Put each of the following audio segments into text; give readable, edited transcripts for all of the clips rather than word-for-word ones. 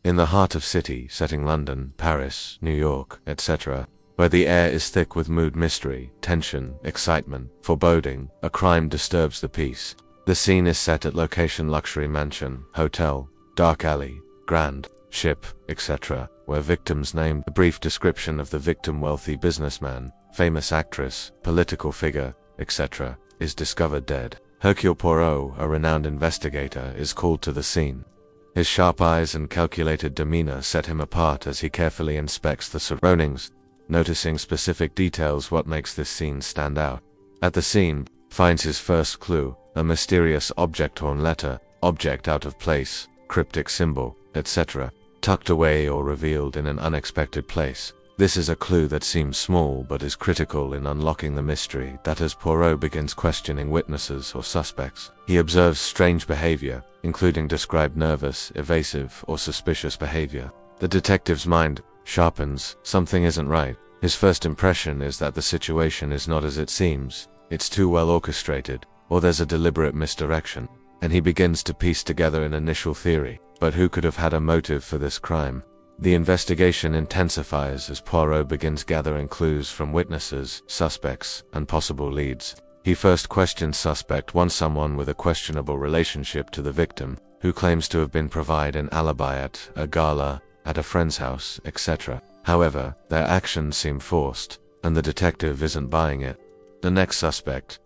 In the heart of city, setting London, Paris, New York, etc., where the air is thick with mood mystery, tension, excitement, foreboding, a crime disturbs the peace. The scene is set at location luxury mansion, hotel, dark alley, grand, ship, etc., where victims named. A brief description of the victim, wealthy businessman, famous actress, political figure, etc., is discovered dead. Hercule Poirot, a renowned investigator, is called to the scene. His sharp eyes and calculated demeanor set him apart as he carefully inspects the surroundings, noticing specific details what makes this scene stand out. At the scene, finds his first clue, a mysterious object, torn letter, object out of place, cryptic symbol, etc., tucked away or revealed in an unexpected place. This is a clue that seems small but is critical in unlocking the mystery that as Poirot begins questioning witnesses or suspects, he observes strange behavior, including described nervous, evasive, or suspicious behavior. The detective's mind sharpens. Something isn't right. His first impression is that the situation is not as it seems, it's too well orchestrated, or there's a deliberate misdirection, and he begins to piece together an initial theory. But who could have had a motive for this crime? The investigation intensifies as Poirot begins gathering clues from witnesses, suspects, and possible leads. He first questions suspect 1, someone with a questionable relationship to the victim, who claims to have been provided an alibi at a gala, at a friend's house, etc. However, their actions seem forced, and the detective isn't buying it. The next suspect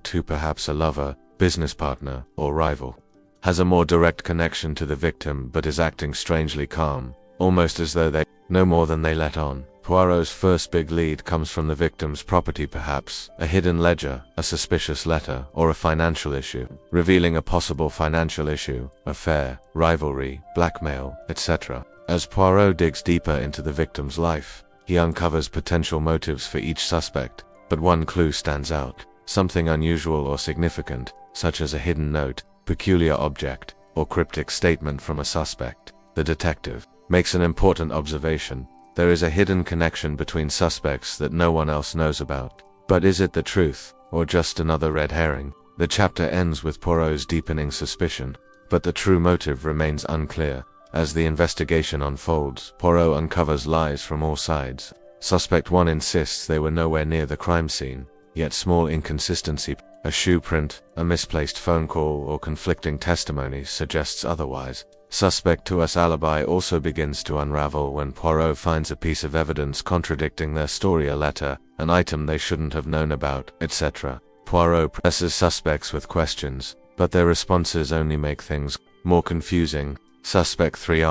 2, perhaps a lover, business partner, or rival, has a more direct connection to the victim but is acting strangely calm, almost as though they know more than they let on. Poirot's first big lead comes from the victim's property, perhaps a hidden ledger, a suspicious letter, or a financial issue, revealing a possible financial issue, affair, rivalry, blackmail, etc. As Poirot digs deeper into the victim's life, he uncovers potential motives for each suspect, but one clue stands out, something unusual or significant, such as a hidden note, peculiar object, or cryptic statement from a suspect. The detective makes an important observation. There is a hidden connection between suspects that no one else knows about. But is it the truth, or just another red herring? The chapter ends with Poirot's deepening suspicion, but the true motive remains unclear. As the investigation unfolds, Poirot uncovers lies from all sides. Suspect 1 insists they were nowhere near the crime scene, yet small inconsistency, a shoe print, a misplaced phone call, or conflicting testimonies suggests otherwise. Suspect 2's alibi also begins to unravel when Poirot finds a piece of evidence contradicting their story, a letter, an item they shouldn't have known about, etc. Poirot presses suspects with questions, but their responses only make things more confusing. Suspect 3,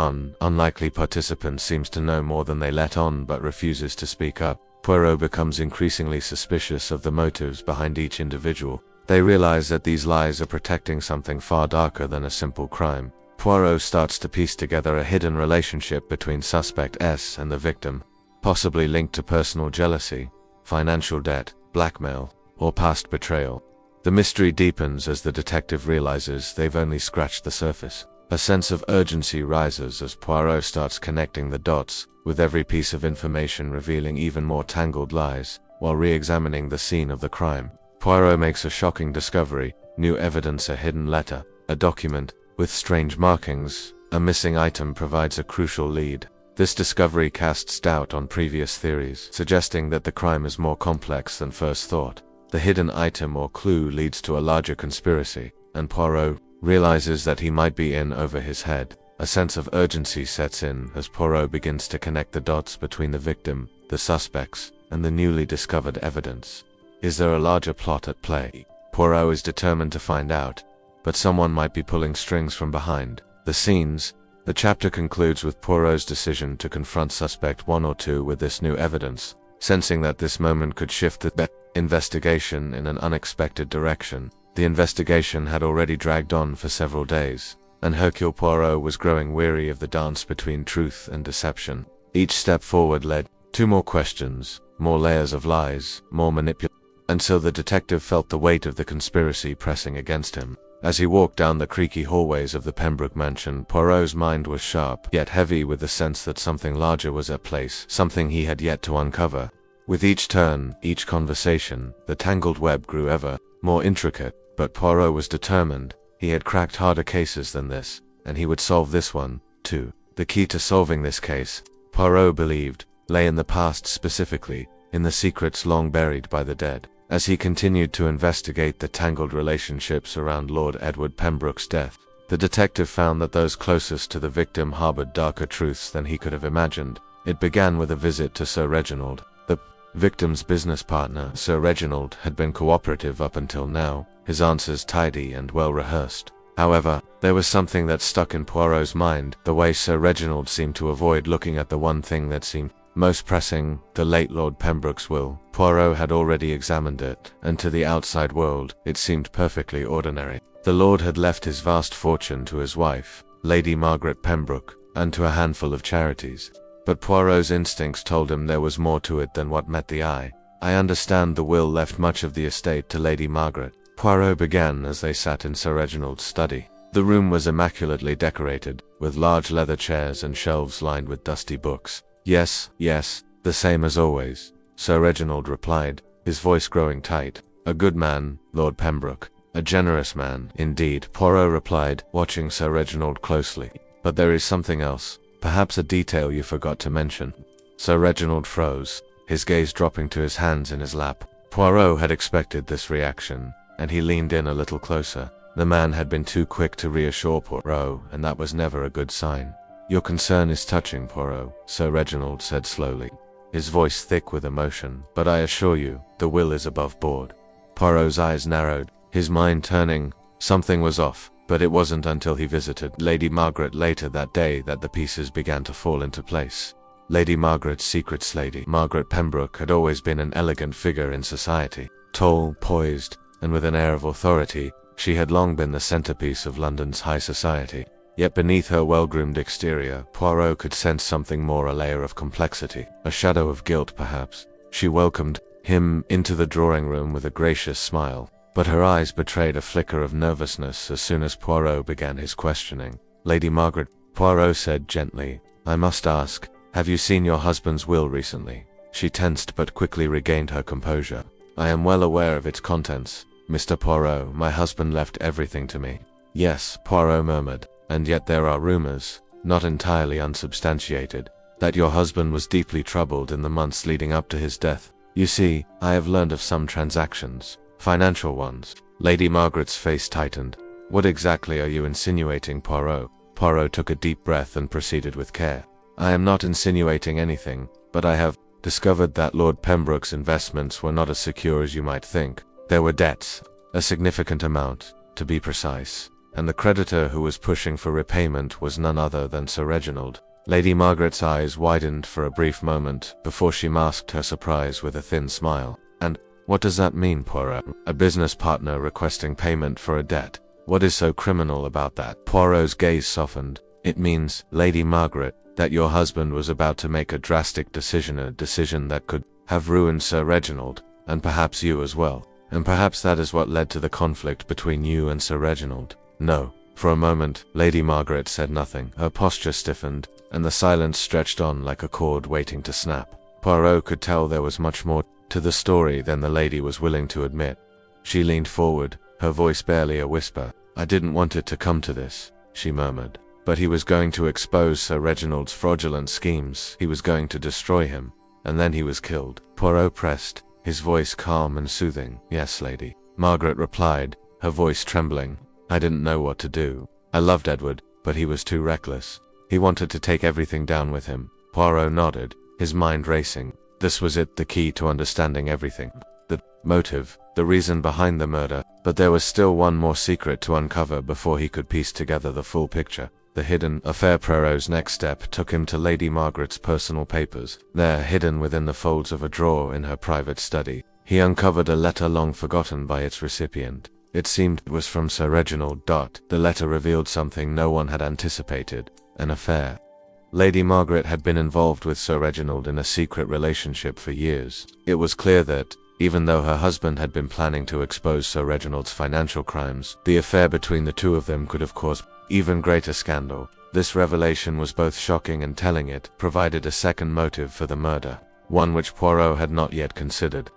unlikely participant, seems to know more than they let on but refuses to speak up. Poirot becomes increasingly suspicious of the motives behind each individual. They realize that these lies are protecting something far darker than a simple crime. Poirot starts to piece together a hidden relationship between suspect S and the victim, possibly linked to personal jealousy, financial debt, blackmail, or past betrayal. The mystery deepens as the detective realizes they've only scratched the surface. A sense of urgency rises as Poirot starts connecting the dots, with every piece of information revealing even more tangled lies. While re-examining the scene of the crime, Poirot makes a shocking discovery: new evidence, a hidden letter, a document with strange markings. A missing item provides a crucial lead. This discovery casts doubt on previous theories, suggesting that the crime is more complex than first thought. The hidden item or clue leads to a larger conspiracy, and Poirot realizes that he might be in over his head. A sense of urgency sets in as Poirot begins to connect the dots between the victim, the suspects, and the newly discovered evidence. Is there a larger plot at play? Poirot is determined to find out, but someone might be pulling strings from behind the scenes. The chapter concludes with Poirot's decision to confront suspect 1 or 2 with this new evidence, sensing that this moment could shift the investigation in an unexpected direction. The investigation had already dragged on for several days, and Hercule Poirot was growing weary of the dance between truth and deception. Each step forward led to more questions, more layers of lies, more manipulation, until the detective felt the weight of the conspiracy pressing against him. As he walked down the creaky hallways of the Pembroke mansion, Poirot's mind was sharp, yet heavy with the sense that something larger was at play, something he had yet to uncover. With each turn, each conversation, the tangled web grew ever more intricate, but Poirot was determined. He had cracked harder cases than this, and he would solve this one, too. The key to solving this case, Poirot believed, lay in the past, specifically, in the secrets long buried by the dead. As he continued to investigate the tangled relationships around Lord Edward Pembroke's death, the detective found that those closest to the victim harbored darker truths than he could have imagined. It began with a visit to Sir Reginald. The victim's business partner, Sir Reginald, had been cooperative up until now, his answers tidy and well rehearsed. However, there was something that stuck in Poirot's mind, the way Sir Reginald seemed to avoid looking at the one thing that seemed most pressing, the late Lord Pembroke's will. Poirot had already examined it, and to the outside world, it seemed perfectly ordinary. The Lord had left his vast fortune to his wife, Lady Margaret Pembroke, and to a handful of charities. But Poirot's instincts told him there was more to it than what met the eye. I understand the will left much of the estate to Lady Margaret, Poirot began as they sat in Sir Reginald's study. The room was immaculately decorated, with large leather chairs and shelves lined with dusty books. Yes, the same as always, Sir Reginald replied, his voice growing tight. A good man, Lord Pembroke. A generous man, indeed, Poirot replied, watching Sir Reginald closely. But there is something else, perhaps a detail you forgot to mention. Sir Reginald froze, his gaze dropping to his hands in his lap. Poirot had expected this reaction, and he leaned in a little closer. The man had been too quick to reassure Poirot, and that was never a good sign. Your concern is touching, Poirot, Sir Reginald said slowly, his voice thick with emotion, but I assure you, the will is above board. Poirot's eyes narrowed, his mind turning. Something was off, but it wasn't until he visited Lady Margaret later that day that the pieces began to fall into place. Lady Margaret's secrets. Lady Margaret Pembroke had always been an elegant figure in society. Tall, poised, and with an air of authority, she had long been the centerpiece of London's high society. Yet beneath her well-groomed exterior, Poirot could sense something more, a layer of complexity, a shadow of guilt perhaps. She welcomed him into the drawing room with a gracious smile, but her eyes betrayed a flicker of nervousness as soon as Poirot began his questioning. Lady Margaret, Poirot said gently, I must ask, have you seen your husband's will recently? She tensed but quickly regained her composure. I am well aware of its contents, Mr. Poirot. My husband left everything to me. Yes, Poirot murmured. And yet there are rumors, not entirely unsubstantiated, that your husband was deeply troubled in the months leading up to his death. You see, I have learned of some transactions, financial ones. Lady Margaret's face tightened. What exactly are you insinuating, Poirot? Poirot took a deep breath and proceeded with care. I am not insinuating anything, but I have discovered that Lord Pembroke's investments were not as secure as you might think. There were debts, a significant amount, to be precise, and the creditor who was pushing for repayment was none other than Sir Reginald. Lady Margaret's eyes widened for a brief moment before she masked her surprise with a thin smile. And what does that mean, Poirot? A business partner requesting payment for a debt? What is so criminal about that? Poirot's gaze softened. It means, Lady Margaret, that your husband was about to make a drastic decision, a decision that could have ruined Sir Reginald, and perhaps you as well. And perhaps that is what led to the conflict between you and Sir Reginald. No. For a moment, Lady Margaret said nothing. Her posture stiffened, and the silence stretched on like a cord waiting to snap. Poirot could tell there was much more to the story than the lady was willing to admit. She leaned forward, her voice barely a whisper. I didn't want it to come to this, she murmured. But he was going to expose Sir Reginald's fraudulent schemes. He was going to destroy him, and then he was killed. Poirot pressed, his voice calm and soothing. Yes, Lady Margaret replied, her voice trembling. I didn't know what to do. I loved Edward, but he was too reckless. He wanted to take everything down with him. Poirot nodded, his mind racing. This was it, the key to understanding everything. The motive, the reason behind the murder. But there was still one more secret to uncover before he could piece together the full picture. The hidden affair. Poirot's next step took him to Lady Margaret's personal papers. There, hidden within the folds of a drawer in her private study, he uncovered a letter long forgotten by its recipient. It seemed it was from Sir Reginald. The letter revealed something no one had anticipated, an affair. Lady Margaret had been involved with Sir Reginald in a secret relationship for years. It was clear that, even though her husband had been planning to expose Sir Reginald's financial crimes, the affair between the two of them could have caused even greater scandal. This revelation was both shocking and telling. It provided a second motive for the murder, one which Poirot had not yet considered.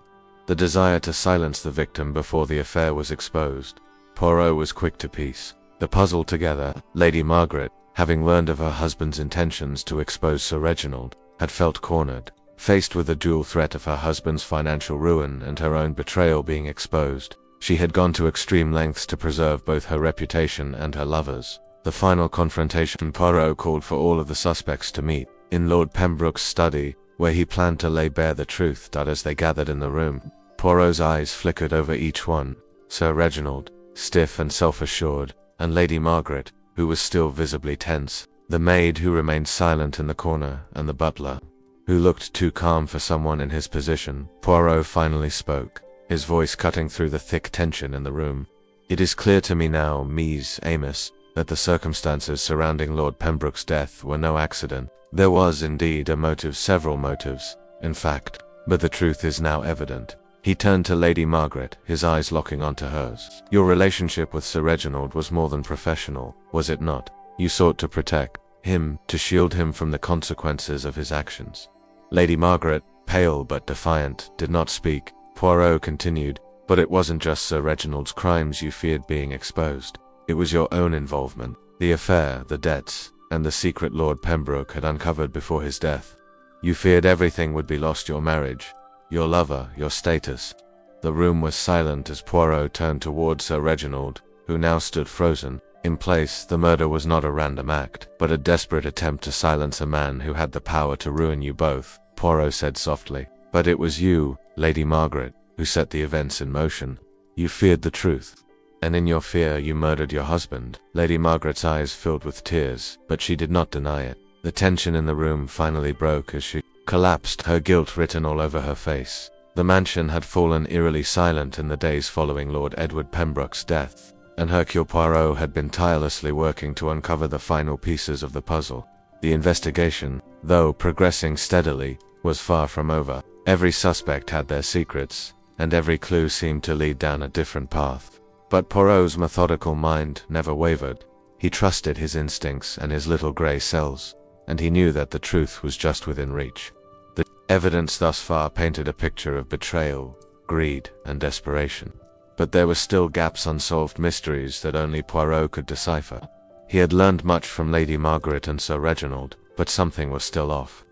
The desire to silence the victim before the affair was exposed. Poirot was quick to piece the puzzle together. Lady Margaret, having learned of her husband's intentions to expose Sir Reginald, had felt cornered. Faced with the dual threat of her husband's financial ruin and her own betrayal being exposed, she had gone to extreme lengths to preserve both her reputation and her lover's. The final confrontation, Poirot called for all of the suspects to meet in Lord Pembroke's study, where he planned to lay bare the truth. As they gathered in the room, Poirot's eyes flickered over each one: Sir Reginald, stiff and self-assured, and Lady Margaret, who was still visibly tense, the maid who remained silent in the corner, and the butler, who looked too calm for someone in his position. Poirot finally spoke, his voice cutting through the thick tension in the room. "It is clear to me now, Ms. Amos, that the circumstances surrounding Lord Pembroke's death were no accident. There was indeed a motive, several motives, in fact, but the truth is now evident." He turned to Lady Margaret, his eyes locking onto hers. "Your relationship with Sir Reginald was more than professional, was it not? You sought to protect him, to shield him from the consequences of his actions." Lady Margaret, pale but defiant, did not speak. Poirot continued, "But it wasn't just Sir Reginald's crimes you feared being exposed. It was your own involvement, the affair, the debts, and the secret Lord Pembroke had uncovered before his death. You feared everything would be lost: your marriage, your lover, your status." The room was silent as Poirot turned toward Sir Reginald, who now stood frozen in place. "The murder was not a random act, but a desperate attempt to silence a man who had the power to ruin you both," Poirot said softly. "But it was you, Lady Margaret, who set the events in motion. You feared the truth, and in your fear you murdered your husband." Lady Margaret's eyes filled with tears, but she did not deny it. The tension in the room finally broke as she collapsed, her guilt written all over her face. The mansion had fallen eerily silent in the days following Lord Edward Pembroke's death, and Hercule Poirot had been tirelessly working to uncover the final pieces of the puzzle. The investigation, though progressing steadily, was far from over. Every suspect had their secrets, and every clue seemed to lead down a different path. But Poirot's methodical mind never wavered. He trusted his instincts and his little grey cells, and he knew that the truth was just within reach. The evidence thus far painted a picture of betrayal, greed, and desperation. But there were still gaps, unsolved mysteries that only Poirot could decipher. He had learned much from Lady Margaret and Sir Reginald, but something was still off.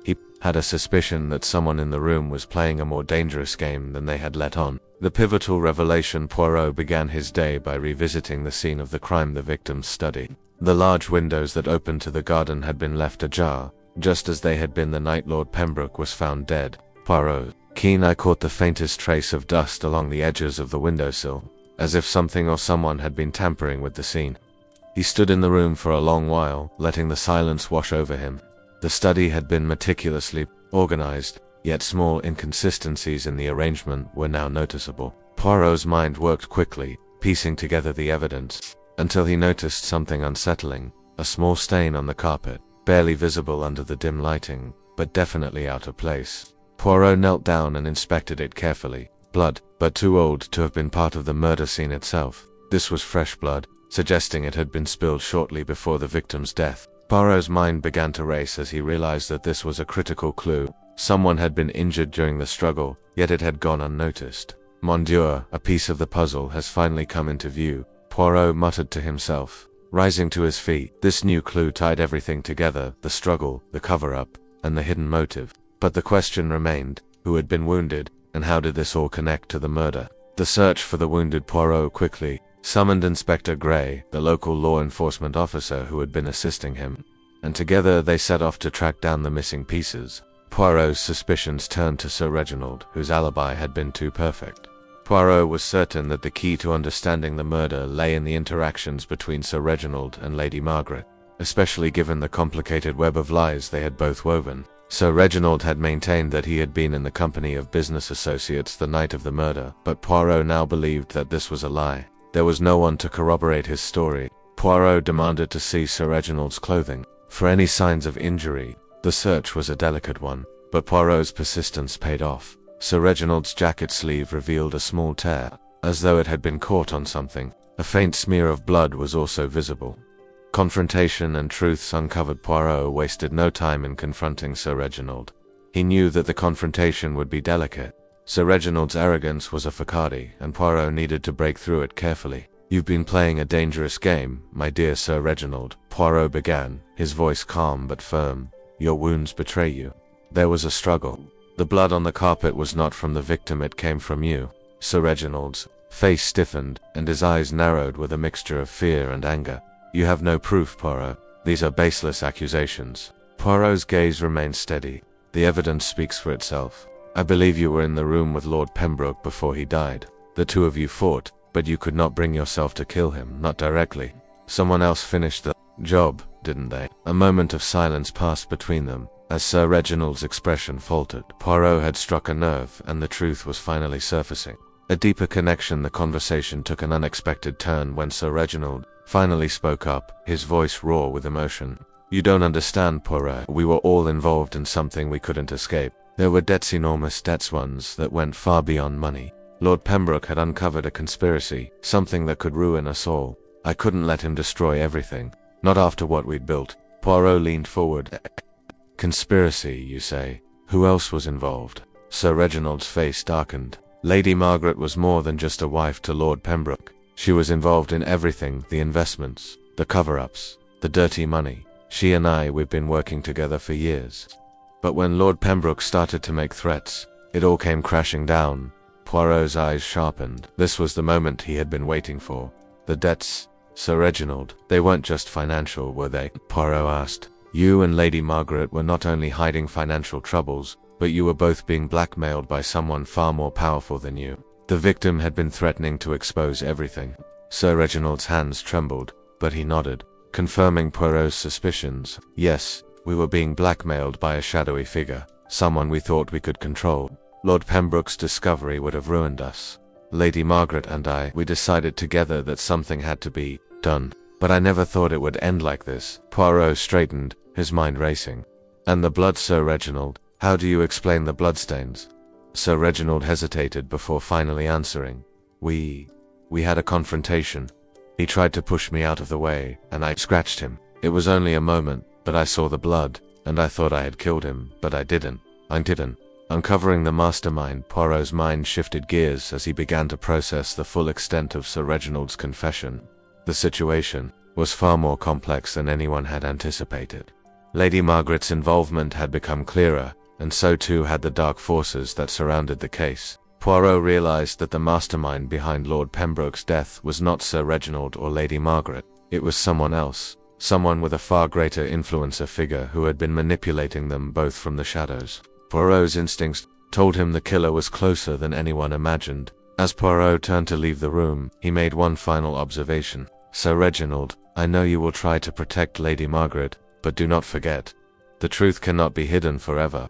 He had a suspicion that someone in the room was playing a more dangerous game than they had let on. The pivotal revelation: Poirot began his day by revisiting the scene of the crime, the victim's study. The large windows that opened to the garden had been left ajar, just as they had been the night Lord Pembroke was found dead. Poirot's keen eye caught the faintest trace of dust along the edges of the windowsill, as if something or someone had been tampering with the scene. He stood in the room for a long while, letting the silence wash over him. The study had been meticulously organized, yet small inconsistencies in the arrangement were now noticeable. Poirot's mind worked quickly, piecing together the evidence, until he noticed something unsettling: a small stain on the carpet, barely visible under the dim lighting, but definitely out of place. Poirot knelt down and inspected it carefully. Blood, but too old to have been part of the murder scene itself. This was fresh blood, suggesting it had been spilled shortly before the victim's death. Poirot's mind began to race as he realized that this was a critical clue. Someone had been injured during the struggle, yet it had gone unnoticed. Mon Dieu, a piece of the puzzle has finally come into view, Poirot muttered to himself, rising to his feet. This new clue tied everything together: the struggle, the cover-up, and the hidden motive. But the question remained: who had been wounded, and how did this all connect to the murder? The search for the wounded: Poirot quickly summoned Inspector Gray, the local law enforcement officer who had been assisting him, and together they set off to track down the missing pieces. Poirot's suspicions turned to Sir Reginald, whose alibi had been too perfect. Poirot was certain that the key to understanding the murder lay in the interactions between Sir Reginald and Lady Margaret, especially given the complicated web of lies they had both woven. Sir Reginald had maintained that he had been in the company of business associates the night of the murder, but Poirot now believed that this was a lie. There was no one to corroborate his story. Poirot demanded to see Sir Reginald's clothing for any signs of injury. The search was a delicate one, but Poirot's persistence paid off. Sir Reginald's jacket sleeve revealed a small tear, as though it had been caught on something. A faint smear of blood was also visible. Confrontation and truths uncovered. Poirot wasted no time in confronting Sir Reginald. He knew that the confrontation would be delicate. Sir Reginald's arrogance was a facade, and Poirot needed to break through it carefully. "You've been playing a dangerous game, my dear Sir Reginald," Poirot began, his voice calm but firm. "Your wounds betray you." There was a struggle. The blood on the carpet was not from the victim, it came from you. Sir Reginald's face stiffened, and his eyes narrowed with a mixture of fear and anger. "You have no proof, Poirot. These are baseless accusations." Poirot's gaze remained steady. "The evidence speaks for itself. I believe you were in the room with Lord Pembroke before he died. The two of you fought, but you could not bring yourself to kill him, not directly. Someone else finished the job, didn't they?" A moment of silence passed between them. As Sir Reginald's expression faltered, Poirot had struck a nerve, and the truth was finally surfacing. A deeper connection. The conversation took an unexpected turn when Sir Reginald finally spoke up, his voice raw with emotion. "You don't understand, Poirot. We were all involved in something we couldn't escape. There were debts, enormous debts, ones that went far beyond money. Lord Pembroke had uncovered a conspiracy, something that could ruin us all. I couldn't let him destroy everything. Not after what we'd built." Poirot leaned forward. "Conspiracy, you say? Who else was involved?" Sir Reginald's face darkened. "Lady Margaret was more than just a wife to Lord Pembroke. She was involved in everything, the investments, the cover-ups, the dirty money. She and we've been working together for years. But when Lord Pembroke started to make threats, it all came crashing down." Poirot's eyes sharpened. This was the moment he had been waiting for. "The debts, Sir Reginald, they weren't just financial, were they?" Poirot asked. "You and Lady Margaret were not only hiding financial troubles, but you were both being blackmailed by someone far more powerful than you. The victim had been threatening to expose everything." Sir Reginald's hands trembled, but he nodded, confirming Poirot's suspicions. "Yes, we were being blackmailed by a shadowy figure, someone we thought we could control. Lord Pembroke's discovery would have ruined us. Lady Margaret and we decided together that something had to be done. But I never thought it would end like this." Poirot straightened, his mind racing. "And the blood, Sir Reginald? How do you explain the bloodstains?" Sir Reginald hesitated before finally answering. We had a confrontation. He tried to push me out of the way, and I scratched him. It was only a moment, but I saw the blood, and I thought I had killed him, but I didn't. Uncovering the mastermind, Poirot's mind shifted gears as he began to process the full extent of Sir Reginald's confession. The situation was far more complex than anyone had anticipated. Lady Margaret's involvement had become clearer, and so too had the dark forces that surrounded the case. Poirot realized that the mastermind behind Lord Pembroke's death was not Sir Reginald or Lady Margaret. It was someone else, someone with a far greater influencer figure who had been manipulating them both from the shadows. Poirot's instincts told him the killer was closer than anyone imagined. As Poirot turned to leave the room, he made one final observation. "Sir Reginald, I know you will try to protect Lady Margaret, but do not forget, the truth cannot be hidden forever."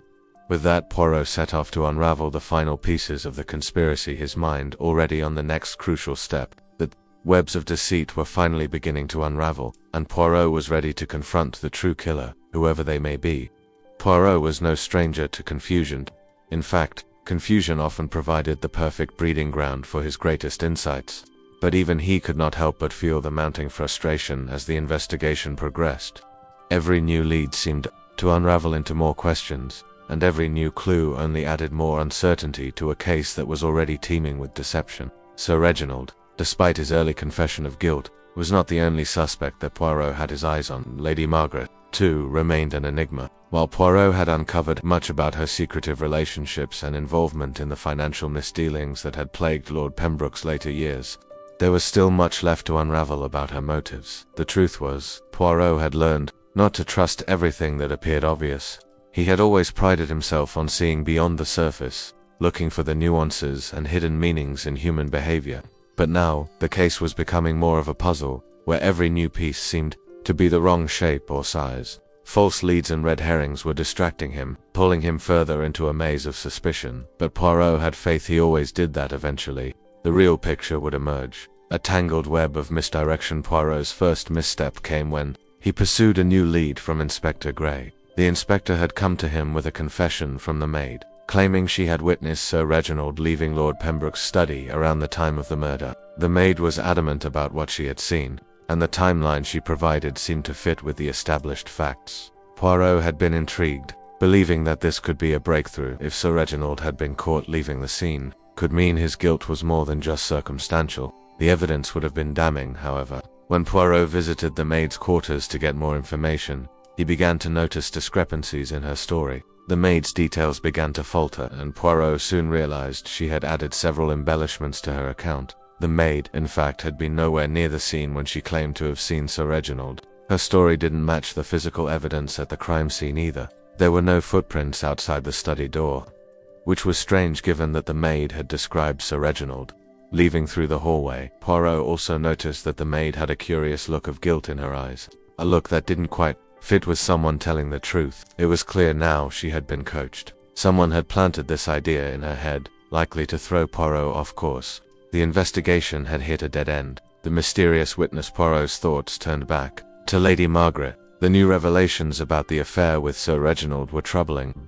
With that, Poirot set off to unravel the final pieces of the conspiracy, his mind already on the next crucial step. The webs of deceit were finally beginning to unravel, and Poirot was ready to confront the true killer, whoever they may be. Poirot was no stranger to confusion. In fact, confusion often provided the perfect breeding ground for his greatest insights. But even he could not help but feel the mounting frustration as the investigation progressed. Every new lead seemed to unravel into more questions, and every new clue only added more uncertainty to a case that was already teeming with deception. Sir Reginald, despite his early confession of guilt, was not the only suspect that Poirot had his eyes on. Lady Margaret, too, remained an enigma. While Poirot had uncovered much about her secretive relationships and involvement in the financial misdealings that had plagued Lord Pembroke's later years, there was still much left to unravel about her motives. The truth was, Poirot had learned not to trust everything that appeared obvious. He had always prided himself on seeing beyond the surface, looking for the nuances and hidden meanings in human behavior. But now, the case was becoming more of a puzzle, where every new piece seemed to be the wrong shape or size. False leads and red herrings were distracting him, pulling him further into a maze of suspicion. But Poirot had faith he always did that eventually. The real picture would emerge. A tangled web of misdirection. Poirot's first misstep came when he pursued a new lead from Inspector Gray. The inspector had come to him with a confession from the maid, claiming she had witnessed Sir Reginald leaving Lord Pembroke's study around the time of the murder. The maid was adamant about what she had seen, and the timeline she provided seemed to fit with the established facts. Poirot had been intrigued, believing that this could be a breakthrough. If Sir Reginald had been caught leaving the scene, could mean his guilt was more than just circumstantial. The evidence would have been damning, however. When Poirot visited the maid's quarters to get more information, he began to notice discrepancies in her story. The maid's details began to falter, and Poirot soon realized she had added several embellishments to her account. The maid, in fact, had been nowhere near the scene when she claimed to have seen Sir Reginald. Her story didn't match the physical evidence at the crime scene either. There were no footprints outside the study door, which was strange given that the maid had described Sir Reginald. Leaving through the hallway, Poirot also noticed that the maid had a curious look of guilt in her eyes, a look that didn't quite fit with someone telling the truth. It was clear now she had been coached. Someone had planted this idea in her head, likely to throw Poirot off course. The investigation had hit a dead end. The mysterious witness Poirot's thoughts turned back to Lady Margaret. The new revelations about the affair with Sir Reginald were troubling.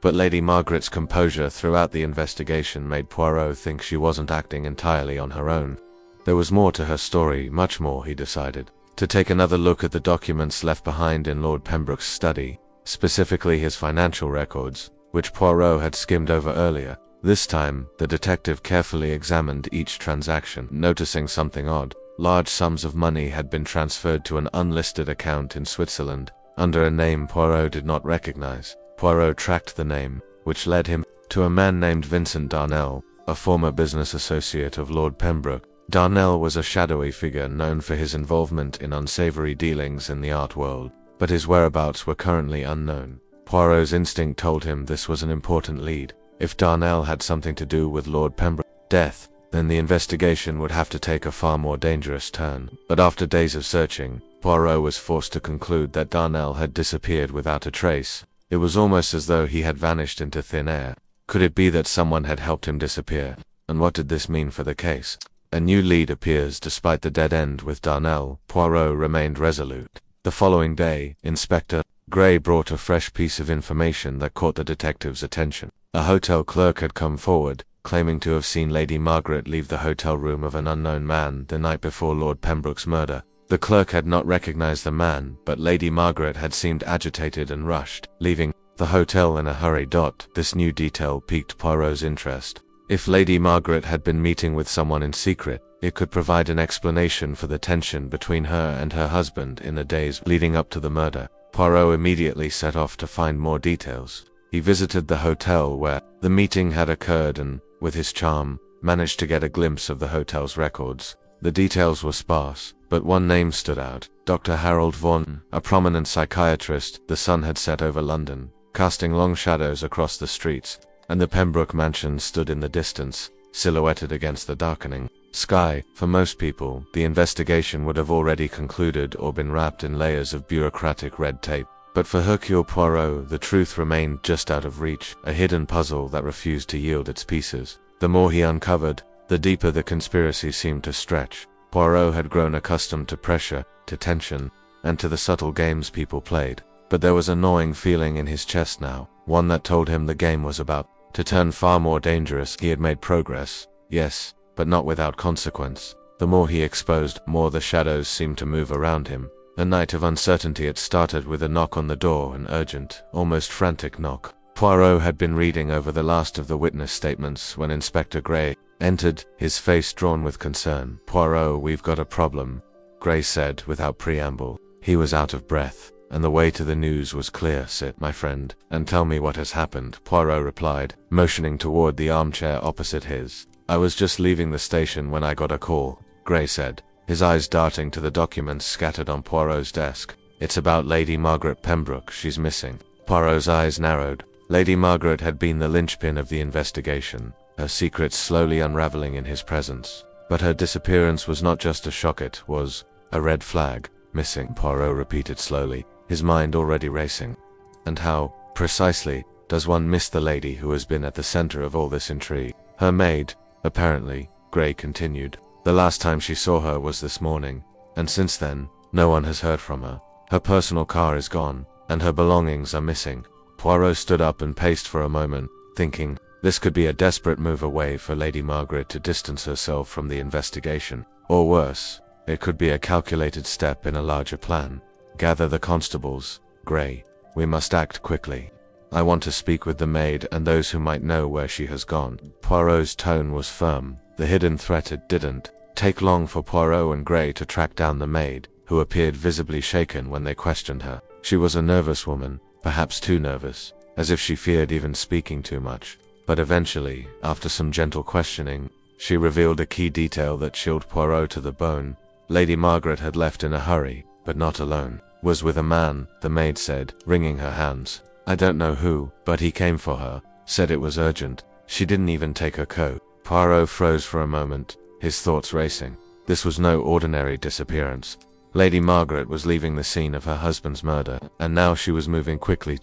But Lady Margaret's composure throughout the investigation made Poirot think she wasn't acting entirely on her own. There was more to her story, much more, he decided. To take another look at the documents left behind in Lord Pembroke's study, specifically his financial records, which Poirot had skimmed over earlier. This time, the detective carefully examined each transaction, noticing something odd. Large sums of money had been transferred to an unlisted account in Switzerland, under a name Poirot did not recognize. Poirot tracked the name, which led him to a man named Vincent Darnell, a former business associate of Lord Pembroke. Darnell was a shadowy figure known for his involvement in unsavory dealings in the art world, but his whereabouts were currently unknown. Poirot's instinct told him this was an important lead. If Darnell had something to do with Lord Pembroke's death, then the investigation would have to take a far more dangerous turn. But after days of searching, Poirot was forced to conclude that Darnell had disappeared without a trace. It was almost as though he had vanished into thin air. Could it be that someone had helped him disappear? And what did this mean for the case? A new lead appears despite the dead end with Darnell. Poirot remained resolute. The following day, Inspector Gray brought a fresh piece of information that caught the detective's attention. A hotel clerk had come forward, claiming to have seen Lady Margaret leave the hotel room of an unknown man the night before Lord Pembroke's murder. The clerk had not recognized the man, but Lady Margaret had seemed agitated and rushed, leaving the hotel in a hurry. This new detail piqued Poirot's interest. If Lady Margaret had been meeting with someone in secret, it could provide an explanation for the tension between her and her husband in the days leading up to the murder. Poirot immediately set off to find more details. He visited the hotel where the meeting had occurred and, with his charm, managed to get a glimpse of the hotel's records. The details were sparse, but one name stood out: Dr. Harold Vaughan, a prominent psychiatrist. The sun had set over London, casting long shadows across the streets, and the Pembroke mansion stood in the distance, silhouetted against the darkening sky. For most people, the investigation would have already concluded or been wrapped in layers of bureaucratic red tape. But for Hercule Poirot, the truth remained just out of reach, a hidden puzzle that refused to yield its pieces. The more he uncovered, the deeper the conspiracy seemed to stretch. Poirot had grown accustomed to pressure, to tension, and to the subtle games people played. But there was a gnawing feeling in his chest now, one that told him the game was about to turn far more dangerous. He had made progress, yes, but not without consequence. The more he exposed, more the shadows seemed to move around him. A night of uncertainty had started with a knock on the door, an urgent, almost frantic knock. Poirot had been reading over the last of the witness statements when Inspector Gray entered, his face drawn with concern. "Poirot, we've got a problem," Gray said without preamble. He was out of breath, and the way to the news was clear. "Sit, my friend, and tell me what has happened," Poirot replied, motioning toward the armchair opposite his. "I was just leaving the station when I got a call," Gray said, his eyes darting to the documents scattered on Poirot's desk. "It's about Lady Margaret Pembroke. She's missing." Poirot's eyes narrowed. Lady Margaret had been the linchpin of the investigation, her secrets slowly unraveling in his presence. But her disappearance was not just a shock, it was a red flag. "Missing," Poirot repeated slowly, his mind already racing. "And how, precisely, does one miss the lady who has been at the center of all this intrigue?" "Her maid, apparently," Gray continued. "The last time she saw her was this morning, and since then, no one has heard from her. Her personal car is gone, and her belongings are missing." Poirot stood up and paced for a moment, thinking this could be a desperate move away for Lady Margaret to distance herself from the investigation. Or worse, it could be a calculated step in a larger plan. "Gather the constables, Gray. We must act quickly. I want to speak with the maid and those who might know where she has gone." Poirot's tone was firm. The hidden threat, it didn't take long for Poirot and Gray to track down the maid, who appeared visibly shaken when they questioned her. She was a nervous woman, perhaps too nervous, as if she feared even speaking too much. But eventually, after some gentle questioning, she revealed a key detail that chilled Poirot to the bone. Lady Margaret had left in a hurry, but not alone. Was with a man, the maid said, wringing her hands. I don't know who, but he came for her, said it was urgent. She didn't even take her coat. Poirot froze for a moment, his thoughts racing. This was no ordinary disappearance. Lady Margaret was leaving the scene of her husband's murder, and now she was moving quickly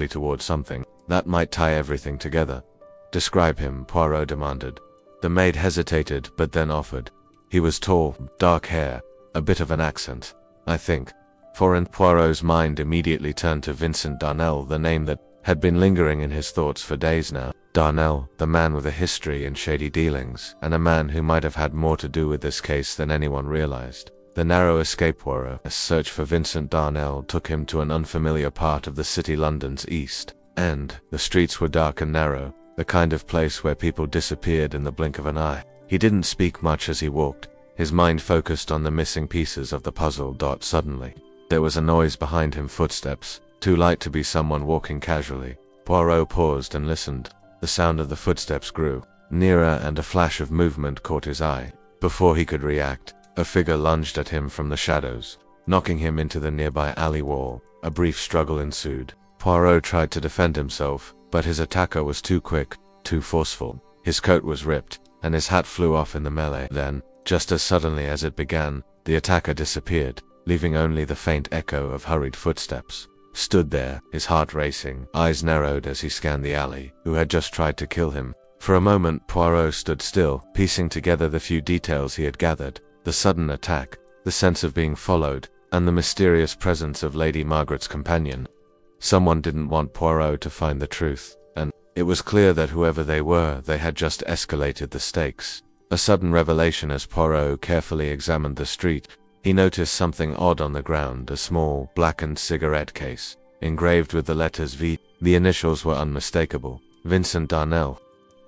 towards something that might tie everything together. Describe him, Poirot demanded. The maid hesitated, but then offered. He was tall, dark hair, a bit of an accent, I think. Poirot's mind immediately turned to Vincent Darnell, the name that had been lingering in his thoughts for days now. Darnell, the man with a history in shady dealings, and a man who might have had more to do with this case than anyone realized. The narrow escape Poirot's search for Vincent Darnell took him to an unfamiliar part of the city London's East End. The streets were dark and narrow, the kind of place where people disappeared in the blink of an eye. He didn't speak much as he walked, his mind focused on the missing pieces of the puzzle. Suddenly, there was a noise behind him, footsteps, too light to be someone walking casually. Poirot paused and listened. The sound of the footsteps grew nearer, and a flash of movement caught his eye. Before he could react, a figure lunged at him from the shadows, knocking him into the nearby alley wall. A brief struggle ensued. Poirot tried to defend himself, but his attacker was too quick, too forceful. His coat was ripped, and his hat flew off in the melee. Then, just as suddenly as it began, the attacker disappeared, leaving only the faint echo of hurried footsteps. Stood there, his heart racing, eyes narrowed as he scanned the alley, who had just tried to kill him. For a moment Poirot stood still, piecing together the few details he had gathered. The sudden attack, the sense of being followed, and the mysterious presence of Lady Margaret's companion. Someone didn't want Poirot to find the truth, and it was clear that whoever they were, they had just escalated the stakes. A sudden revelation as Poirot carefully examined the street. He noticed something odd on the ground, a small, blackened cigarette case, engraved with the letters V. The initials were unmistakable. Vincent Darnell.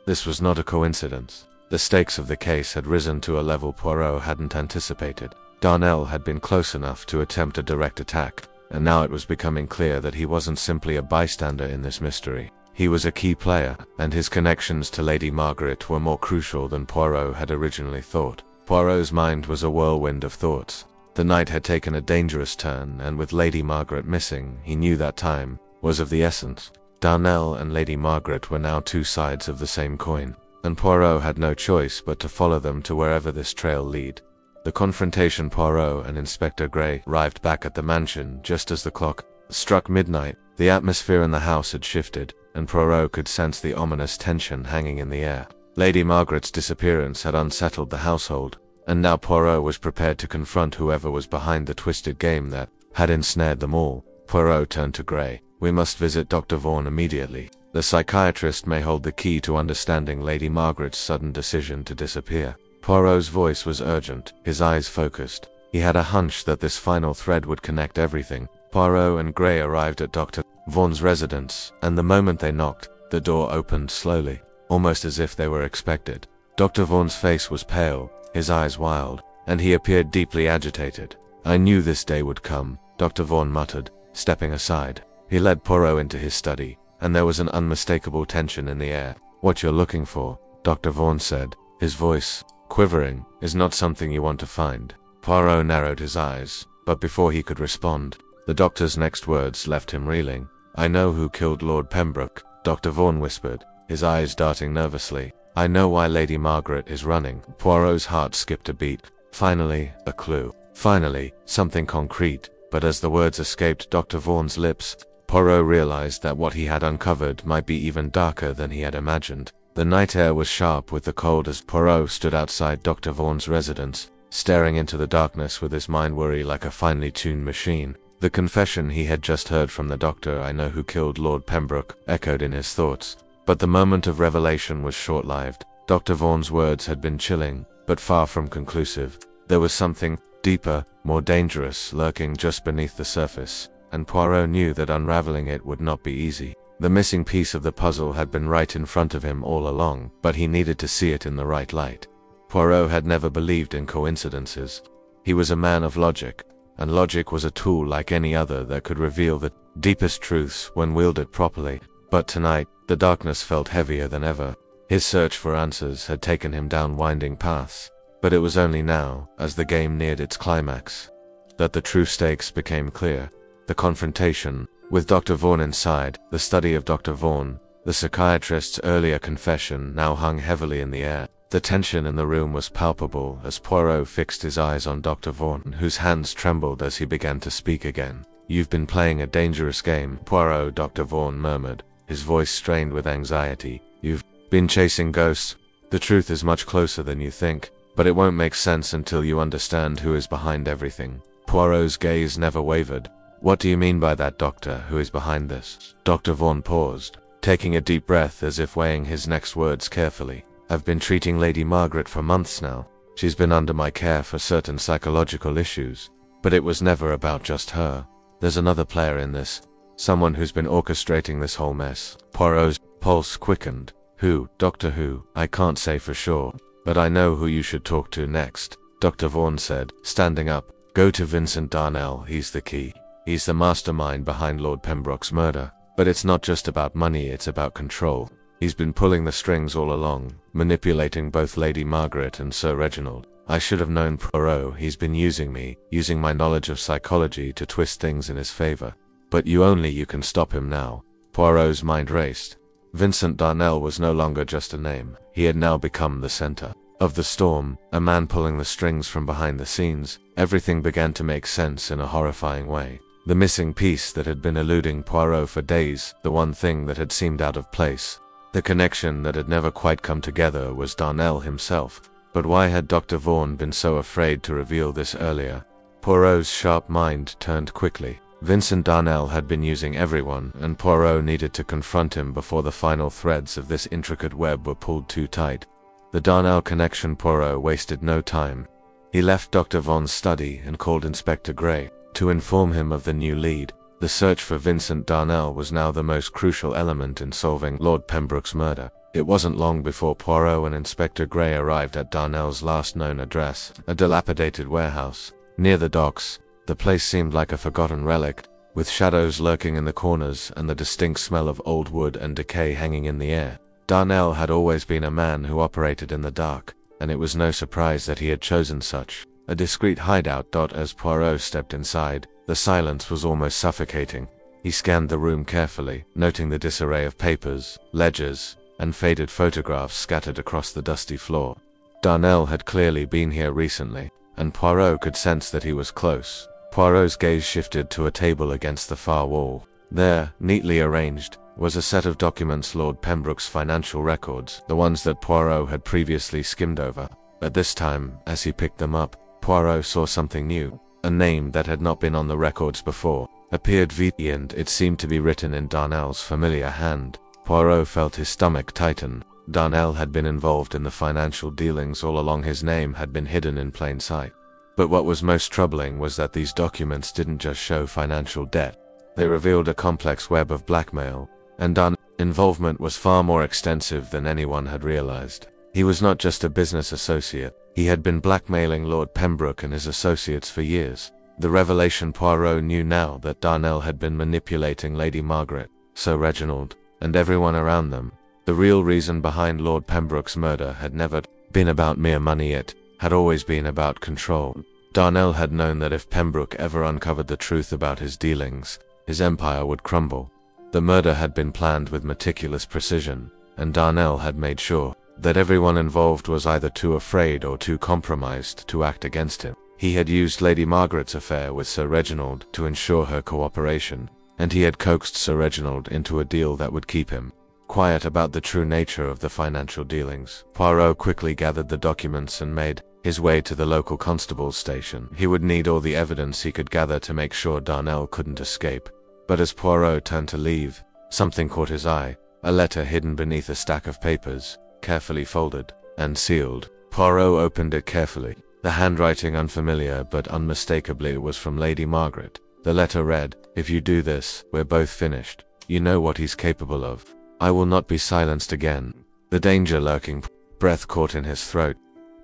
This was not a coincidence. The stakes of the case had risen to a level Poirot hadn't anticipated. Darnell had been close enough to attempt a direct attack, and now it was becoming clear that he wasn't simply a bystander in this mystery. He was a key player, and his connections to Lady Margaret were more crucial than Poirot had originally thought. Poirot's mind was a whirlwind of thoughts. The night had taken a dangerous turn, and with Lady Margaret missing, he knew that time was of the essence. Darnell and Lady Margaret were now two sides of the same coin, and Poirot had no choice but to follow them to wherever this trail led. The confrontation. Poirot and Inspector Gray arrived back at the mansion just as the clock struck midnight. The atmosphere in the house had shifted, and Poirot could sense the ominous tension hanging in the air. Lady Margaret's disappearance had unsettled the household, and now Poirot was prepared to confront whoever was behind the twisted game that had ensnared them all. Poirot turned to Gray. We must visit Dr. Vaughan immediately. The psychiatrist may hold the key to understanding Lady Margaret's sudden decision to disappear. Poirot's voice was urgent, his eyes focused. He had a hunch that this final thread would connect everything. Poirot and Gray arrived at Dr. Vaughan's residence, and the moment they knocked, the door opened slowly, almost as if they were expected. Dr. Vaughan's face was pale, his eyes wild, and he appeared deeply agitated. I knew this day would come, Dr. Vaughan muttered, stepping aside. He led Poirot into his study, and there was an unmistakable tension in the air. What you're looking for, Dr. Vaughan said, his voice quivering, is not something you want to find. Poirot narrowed his eyes, but before he could respond, the doctor's next words left him reeling. I know who killed Lord Pembroke, Dr. Vaughan whispered, his eyes darting nervously. I know why Lady Margaret is running. Poirot's heart skipped a beat. Finally, a clue. Finally, something concrete. But as the words escaped Dr. Vaughan's lips, Poirot realized that what he had uncovered might be even darker than he had imagined. The night air was sharp with the cold as Poirot stood outside Dr. Vaughan's residence, staring into the darkness with his mind worry like a finely tuned machine. The confession he had just heard from the doctor, I know who killed Lord Pembroke, echoed in his thoughts. But the moment of revelation was short-lived. Dr. Vaughan's words had been chilling, but far from conclusive. There was something deeper, more dangerous, lurking just beneath the surface, and Poirot knew that unraveling it would not be easy. The missing piece of the puzzle had been right in front of him all along, but he needed to see it in the right light. Poirot had never believed in coincidences. He was a man of logic, and logic was a tool like any other that could reveal the deepest truths when wielded properly. But tonight, the darkness felt heavier than ever. His search for answers had taken him down winding paths, but it was only now, as the game neared its climax, that the true stakes became clear. The confrontation, with Dr. Vaughan inside, the study of Dr. Vaughan, the psychiatrist's earlier confession now hung heavily in the air. The tension in the room was palpable as Poirot fixed his eyes on Dr. Vaughan, whose hands trembled as he began to speak again. "You've been playing a dangerous game, Poirot," Dr. Vaughan murmured, his voice strained with anxiety. "You've been chasing ghosts. The truth is much closer than you think, but it won't make sense until you understand who is behind everything." Poirot's gaze never wavered. "What do you mean by that, Doctor? Who is behind this?" Dr. Vaughan paused, taking a deep breath as if weighing his next words carefully. "I've been treating Lady Margaret for months now. She's been under my care for certain psychological issues, but it was never about just her. There's another player in this, someone who's been orchestrating this whole mess." Poirot's pulse quickened. "Who, Doctor? Who? I can't say for sure, but I know who you should talk to next," Dr. Vaughan said, standing up. "Go to Vincent Darnell, he's the key. He's the mastermind behind Lord Pembroke's murder. But it's not just about money, it's about control. He's been pulling the strings all along, manipulating both Lady Margaret and Sir Reginald. I should have known, Poirot. He's been using me, using my knowledge of psychology to twist things in his favor. But you can stop him now." Poirot's mind raced. Vincent Darnell was no longer just a name. He had now become the center of the storm, a man pulling the strings from behind the scenes. Everything began to make sense in a horrifying way. The missing piece that had been eluding Poirot for days, the one thing that had seemed out of place, the connection that had never quite come together, was Darnell himself. But why had Dr. Vaughan been so afraid to reveal this earlier? Poirot's sharp mind turned quickly. Vincent Darnell had been using everyone, and Poirot needed to confront him before the final threads of this intricate web were pulled too tight. The Darnell connection. Poirot wasted no time. He left Dr. Vaughan's study and called Inspector Gray to inform him of the new lead. The search for Vincent Darnell was now the most crucial element in solving Lord Pembroke's murder. It wasn't long before Poirot and Inspector Gray arrived at Darnell's last known address, a dilapidated warehouse near the docks. The place seemed like a forgotten relic, with shadows lurking in the corners and the distinct smell of old wood and decay hanging in the air. Darnell had always been a man who operated in the dark, and it was no surprise that he had chosen such a discreet hideout. As Poirot stepped inside, the silence was almost suffocating. He scanned the room carefully, noting the disarray of papers, ledgers, and faded photographs scattered across the dusty floor. Darnell had clearly been here recently, and Poirot could sense that he was close. Poirot's gaze shifted to a table against the far wall. There, neatly arranged, was a set of documents, Lord Pembroke's financial records, the ones that Poirot had previously skimmed over. At this time, as he picked them up, Poirot saw something new. A name that had not been on the records before appeared viti, and it seemed to be written in Darnell's familiar hand. Poirot felt his stomach tighten. Darnell had been involved in the financial dealings all along. His name had been hidden in plain sight. But what was most troubling was that these documents didn't just show financial debt. They revealed a complex web of blackmail, and Darnell's involvement was far more extensive than anyone had realized. He was not just a business associate. He had been blackmailing Lord Pembroke and his associates for years. The revelation. Poirot knew now that Darnell had been manipulating Lady Margaret, Sir Reginald, and everyone around them. The real reason behind Lord Pembroke's murder had never been about mere money, it had always been about control. Darnell had known that if Pembroke ever uncovered the truth about his dealings, his empire would crumble. The murder had been planned with meticulous precision, and Darnell had made sure that everyone involved was either too afraid or too compromised to act against him. He had used Lady Margaret's affair with Sir Reginald to ensure her cooperation, and he had coaxed Sir Reginald into a deal that would keep him quiet about the true nature of the financial dealings. Poirot quickly gathered the documents and made his way to the local constable's station. He would need all the evidence he could gather to make sure Darnell couldn't escape. But as Poirot turned to leave, something caught his eye. A letter hidden beneath a stack of papers, carefully folded and sealed. Poirot opened it carefully. The handwriting unfamiliar, but unmistakably was from Lady Margaret. The letter read, "If you do this, we're both finished. You know what he's capable of. I will not be silenced again." The danger lurking, breath caught in his throat.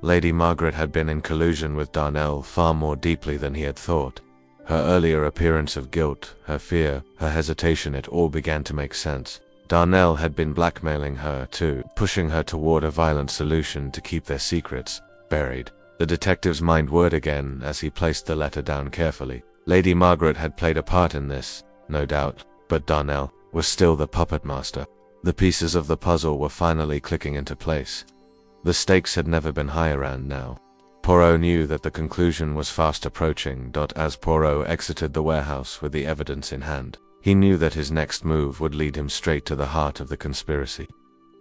Lady Margaret had been in collusion with Darnell far more deeply than he had thought. Her earlier appearance of guilt, her fear, her hesitation, it all began to make sense. Darnell had been blackmailing her too, pushing her toward a violent solution to keep their secrets buried. The detective's mind whirred again as he placed the letter down carefully. Lady Margaret had played a part in this, no doubt, but Darnell was still the puppet master. The pieces of the puzzle were finally clicking into place. The stakes had never been higher, and now Poirot knew that the conclusion was fast approaching. As Poirot exited the warehouse with the evidence in hand, he knew that his next move would lead him straight to the heart of the conspiracy.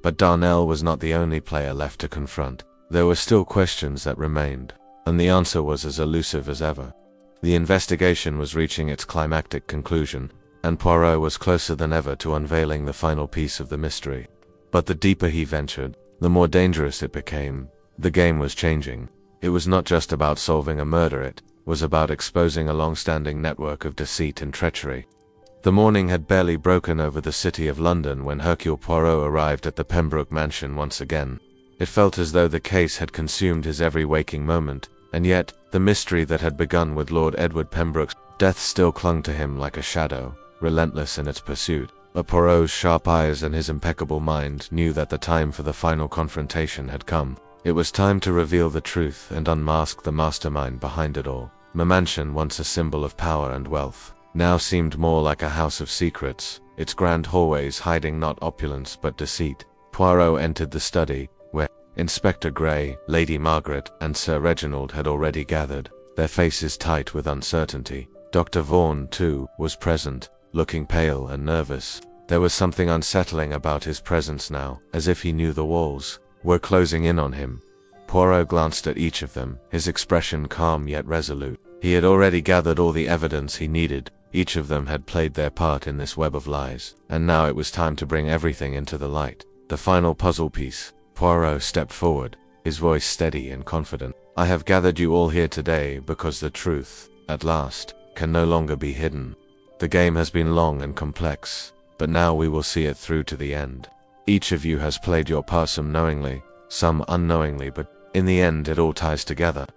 But Darnell was not the only player left to confront. There were still questions that remained, and the answer was as elusive as ever. The investigation was reaching its climactic conclusion, and Poirot was closer than ever to unveiling the final piece of the mystery. But the deeper he ventured, the more dangerous it became. The game was changing. It was not just about solving a murder, it was about exposing a long-standing network of deceit and treachery. The morning had barely broken over the city of London when Hercule Poirot arrived at the Pembroke mansion once again. It felt as though the case had consumed his every waking moment, and yet the mystery that had begun with Lord Edward Pembroke's death still clung to him like a shadow, relentless in its pursuit. But Poirot's sharp eyes and his impeccable mind knew that the time for the final confrontation had come. It was time to reveal the truth and unmask the mastermind behind it all. The mansion, once a symbol of power and wealth, now seemed more like a house of secrets, its grand hallways hiding not opulence but deceit. Poirot entered the study, where Inspector Gray, Lady Margaret, and Sir Reginald had already gathered, their faces tight with uncertainty. Dr. Vaughan, too, was present, looking pale and nervous. There was something unsettling about his presence now, as if he knew the walls were closing in on him. Poirot glanced at each of them, his expression calm yet resolute. He had already gathered all the evidence he needed. Each of them had played their part in this web of lies, and now it was time to bring everything into the light. The final puzzle piece. Poirot stepped forward, his voice steady and confident. I have gathered you all here today because the truth, at last, can no longer be hidden. The game has been long and complex, but now we will see it through to the end. Each of you has played your part, some knowingly, some unknowingly, but in the end it all ties together.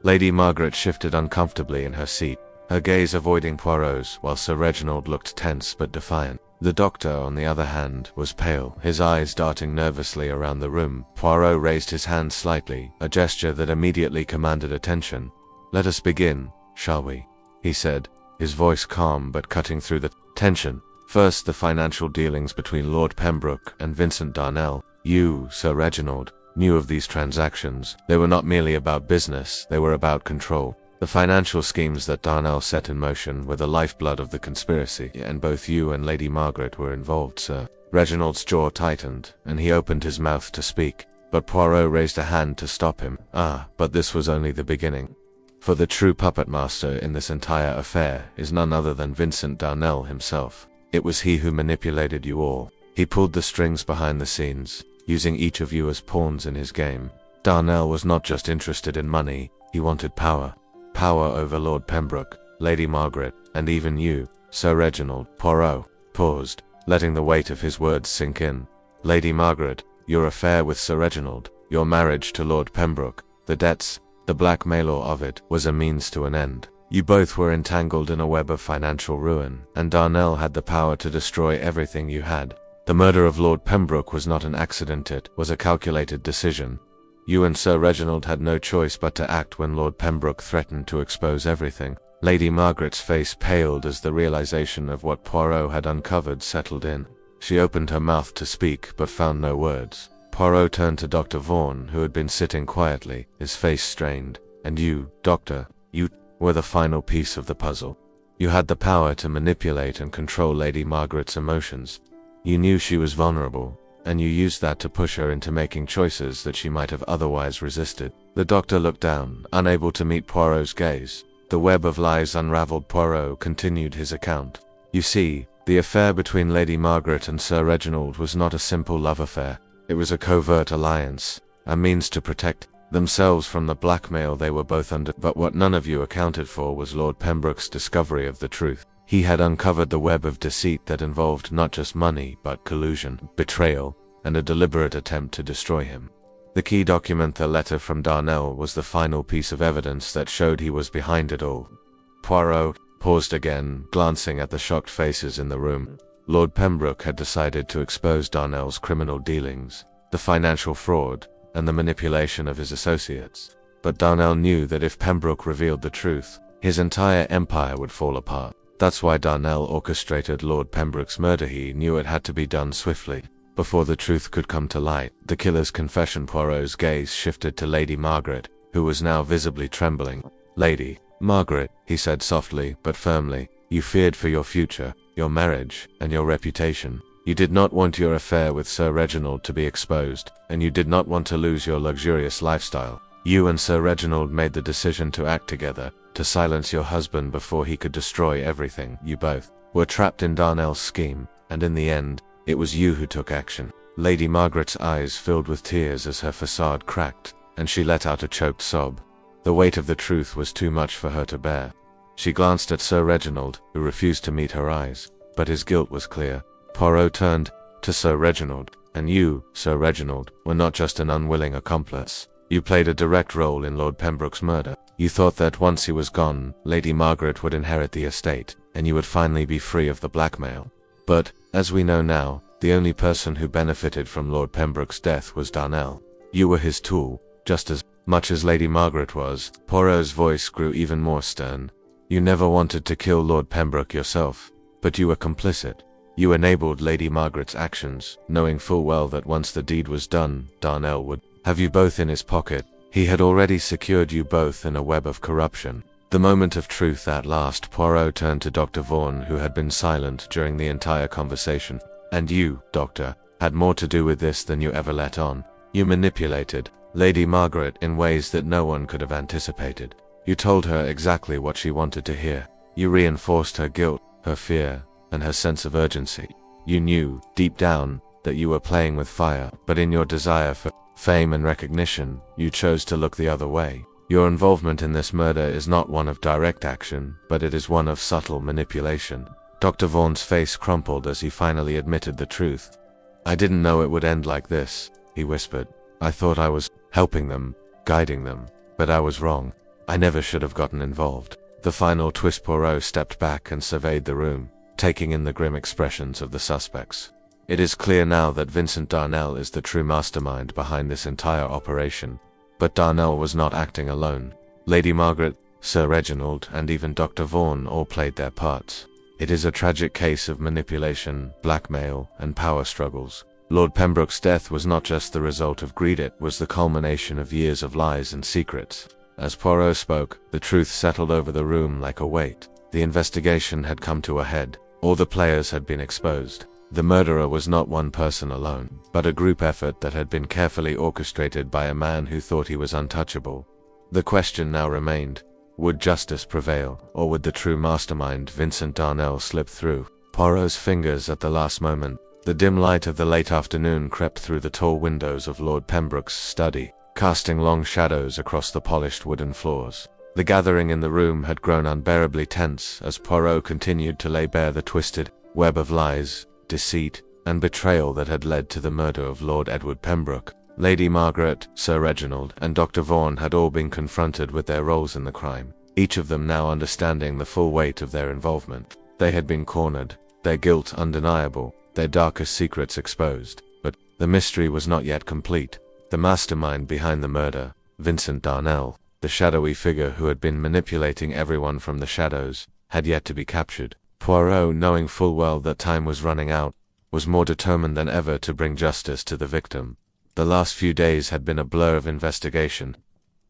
Lady Margaret shifted uncomfortably in her seat, her gaze avoiding Poirot's, while Sir Reginald looked tense but defiant. The doctor, on the other hand, was pale, his eyes darting nervously around the room. Poirot raised his hand slightly, a gesture that immediately commanded attention. Let us begin, shall we? He said, his voice calm but cutting through the tension. First, the financial dealings between Lord Pembroke and Vincent Darnell. You, Sir Reginald, knew of these transactions. They were not merely about business, they were about control. The financial schemes that Darnell set in motion were the lifeblood of the conspiracy, and both you and Lady Margaret were involved, sir. Reginald's jaw tightened, and he opened his mouth to speak, but Poirot raised a hand to stop him. But this was only the beginning. For the true puppet master in this entire affair is none other than Vincent Darnell himself. It was he who manipulated you all. He pulled the strings behind the scenes, using each of you as pawns in his game. Darnell was not just interested in money, he wanted power. Power over Lord Pembroke, Lady Margaret, and even you, Sir Reginald. Poirot paused, letting the weight of his words sink in. Lady Margaret, your affair with Sir Reginald, your marriage to Lord Pembroke, the debts, the blackmail of it, was a means to an end. You both were entangled in a web of financial ruin, and Darnell had the power to destroy everything you had. The murder of Lord Pembroke was not an accident, it was a calculated decision. You and Sir Reginald had no choice but to act when Lord Pembroke threatened to expose everything. Lady Margaret's face paled as the realization of what Poirot had uncovered settled in. She opened her mouth to speak, but found no words. Poirot turned to Dr. Vaughan, who had been sitting quietly, his face strained. And you, Doctor, you were the final piece of the puzzle. You had the power to manipulate and control Lady Margaret's emotions. You knew she was vulnerable, and you used that to push her into making choices that she might have otherwise resisted. The doctor looked down, unable to meet Poirot's gaze. The web of lies unraveled. Poirot continued his account. You see, the affair between Lady Margaret and Sir Reginald was not a simple love affair. It was a covert alliance, a means to protect themselves from the blackmail they were both under. But what none of you accounted for was Lord Pembroke's discovery of the truth. He had uncovered the web of deceit that involved not just money, but collusion, betrayal, and a deliberate attempt to destroy him. The key document, the letter from Darnell, was the final piece of evidence that showed he was behind it all. Poirot paused again, glancing at the shocked faces in the room. Lord Pembroke had decided to expose Darnell's criminal dealings, the financial fraud, and the manipulation of his associates. But Darnell knew that if Pembroke revealed the truth, his entire empire would fall apart. That's why Darnell orchestrated Lord Pembroke's murder. He knew it had to be done swiftly, before the truth could come to light. The killer's confession. Poirot's gaze shifted to Lady Margaret, who was now visibly trembling. "Lady Margaret," he said softly but firmly, "you feared for your future, your marriage, and your reputation. You did not want your affair with Sir Reginald to be exposed, and you did not want to lose your luxurious lifestyle. You and Sir Reginald made the decision to act together, to silence your husband before he could destroy everything. You both were trapped in Darnell's scheme, and in the end, it was you who took action." Lady Margaret's eyes filled with tears as her facade cracked, and she let out a choked sob. The weight of the truth was too much for her to bear. She glanced at Sir Reginald, who refused to meet her eyes, but his guilt was clear. Poirot turned to Sir Reginald. "And you, Sir Reginald, were not just an unwilling accomplice. You played a direct role in Lord Pembroke's murder. You thought that once he was gone, Lady Margaret would inherit the estate, and you would finally be free of the blackmail. But, as we know now, the only person who benefited from Lord Pembroke's death was Darnell. You were his tool, just as much as Lady Margaret was." Poirot's voice grew even more stern. "You never wanted to kill Lord Pembroke yourself, but you were complicit. You enabled Lady Margaret's actions, knowing full well that once the deed was done, Darnell would have you both in his pocket. He had already secured you both in a web of corruption." The moment of truth at last. Poirot turned to Dr. Vaughan, who had been silent during the entire conversation. "And you, Doctor, had more to do with this than you ever let on. You manipulated Lady Margaret in ways that no one could have anticipated. You told her exactly what she wanted to hear. You reinforced her guilt, her fear, and her sense of urgency. You knew, deep down, that you were playing with fire, but in your desire for fame and recognition, you chose to look the other way. Your involvement in this murder is not one of direct action, but it is one of subtle manipulation." Dr. Vaughan's face crumpled as he finally admitted the truth. "I didn't know it would end like this," he whispered. "I thought I was helping them, guiding them, but I was wrong. I never should have gotten involved." The final twist. Poirot stepped back and surveyed the room, taking in the grim expressions of the suspects. "It is clear now that Vincent Darnell is the true mastermind behind this entire operation. But Darnell was not acting alone. Lady Margaret, Sir Reginald, and even Dr. Vaughan all played their parts. It is a tragic case of manipulation, blackmail, and power struggles. Lord Pembroke's death was not just the result of greed, it was the culmination of years of lies and secrets." As Poirot spoke, the truth settled over the room like a weight. The investigation had come to a head. All the players had been exposed. The murderer was not one person alone, but a group effort that had been carefully orchestrated by a man who thought he was untouchable. The question now remained, would justice prevail, or would the true mastermind, Vincent Darnell, slip through? Poirot's fingers at the last moment. The dim light of the late afternoon crept through the tall windows of Lord Pembroke's study, casting long shadows across the polished wooden floors. The gathering in the room had grown unbearably tense as Poirot continued to lay bare the twisted web of lies, deceit, and betrayal that had led to the murder of Lord Edward Pembroke. Lady Margaret, Sir Reginald, and Dr. Vaughan had all been confronted with their roles in the crime, each of them now understanding the full weight of their involvement. They had been cornered, their guilt undeniable, their darkest secrets exposed. But the mystery was not yet complete. The mastermind behind the murder, Vincent Darnell, the shadowy figure who had been manipulating everyone from the shadows, had yet to be captured. Poirot, knowing full well that time was running out, was more determined than ever to bring justice to the victim. The last few days had been a blur of investigation,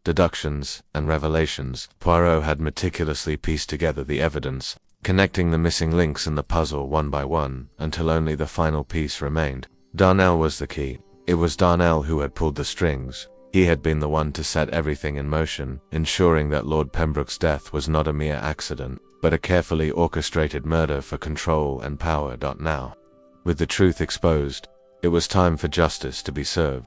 deductions, and revelations. Poirot had meticulously pieced together the evidence, connecting the missing links in the puzzle one by one, until only the final piece remained. Darnell was the key. It was Darnell who had pulled the strings. He had been the one to set everything in motion, ensuring that Lord Pembroke's death was not a mere accident, but a carefully orchestrated murder for control and power. Now, with the truth exposed, it was time for justice to be served.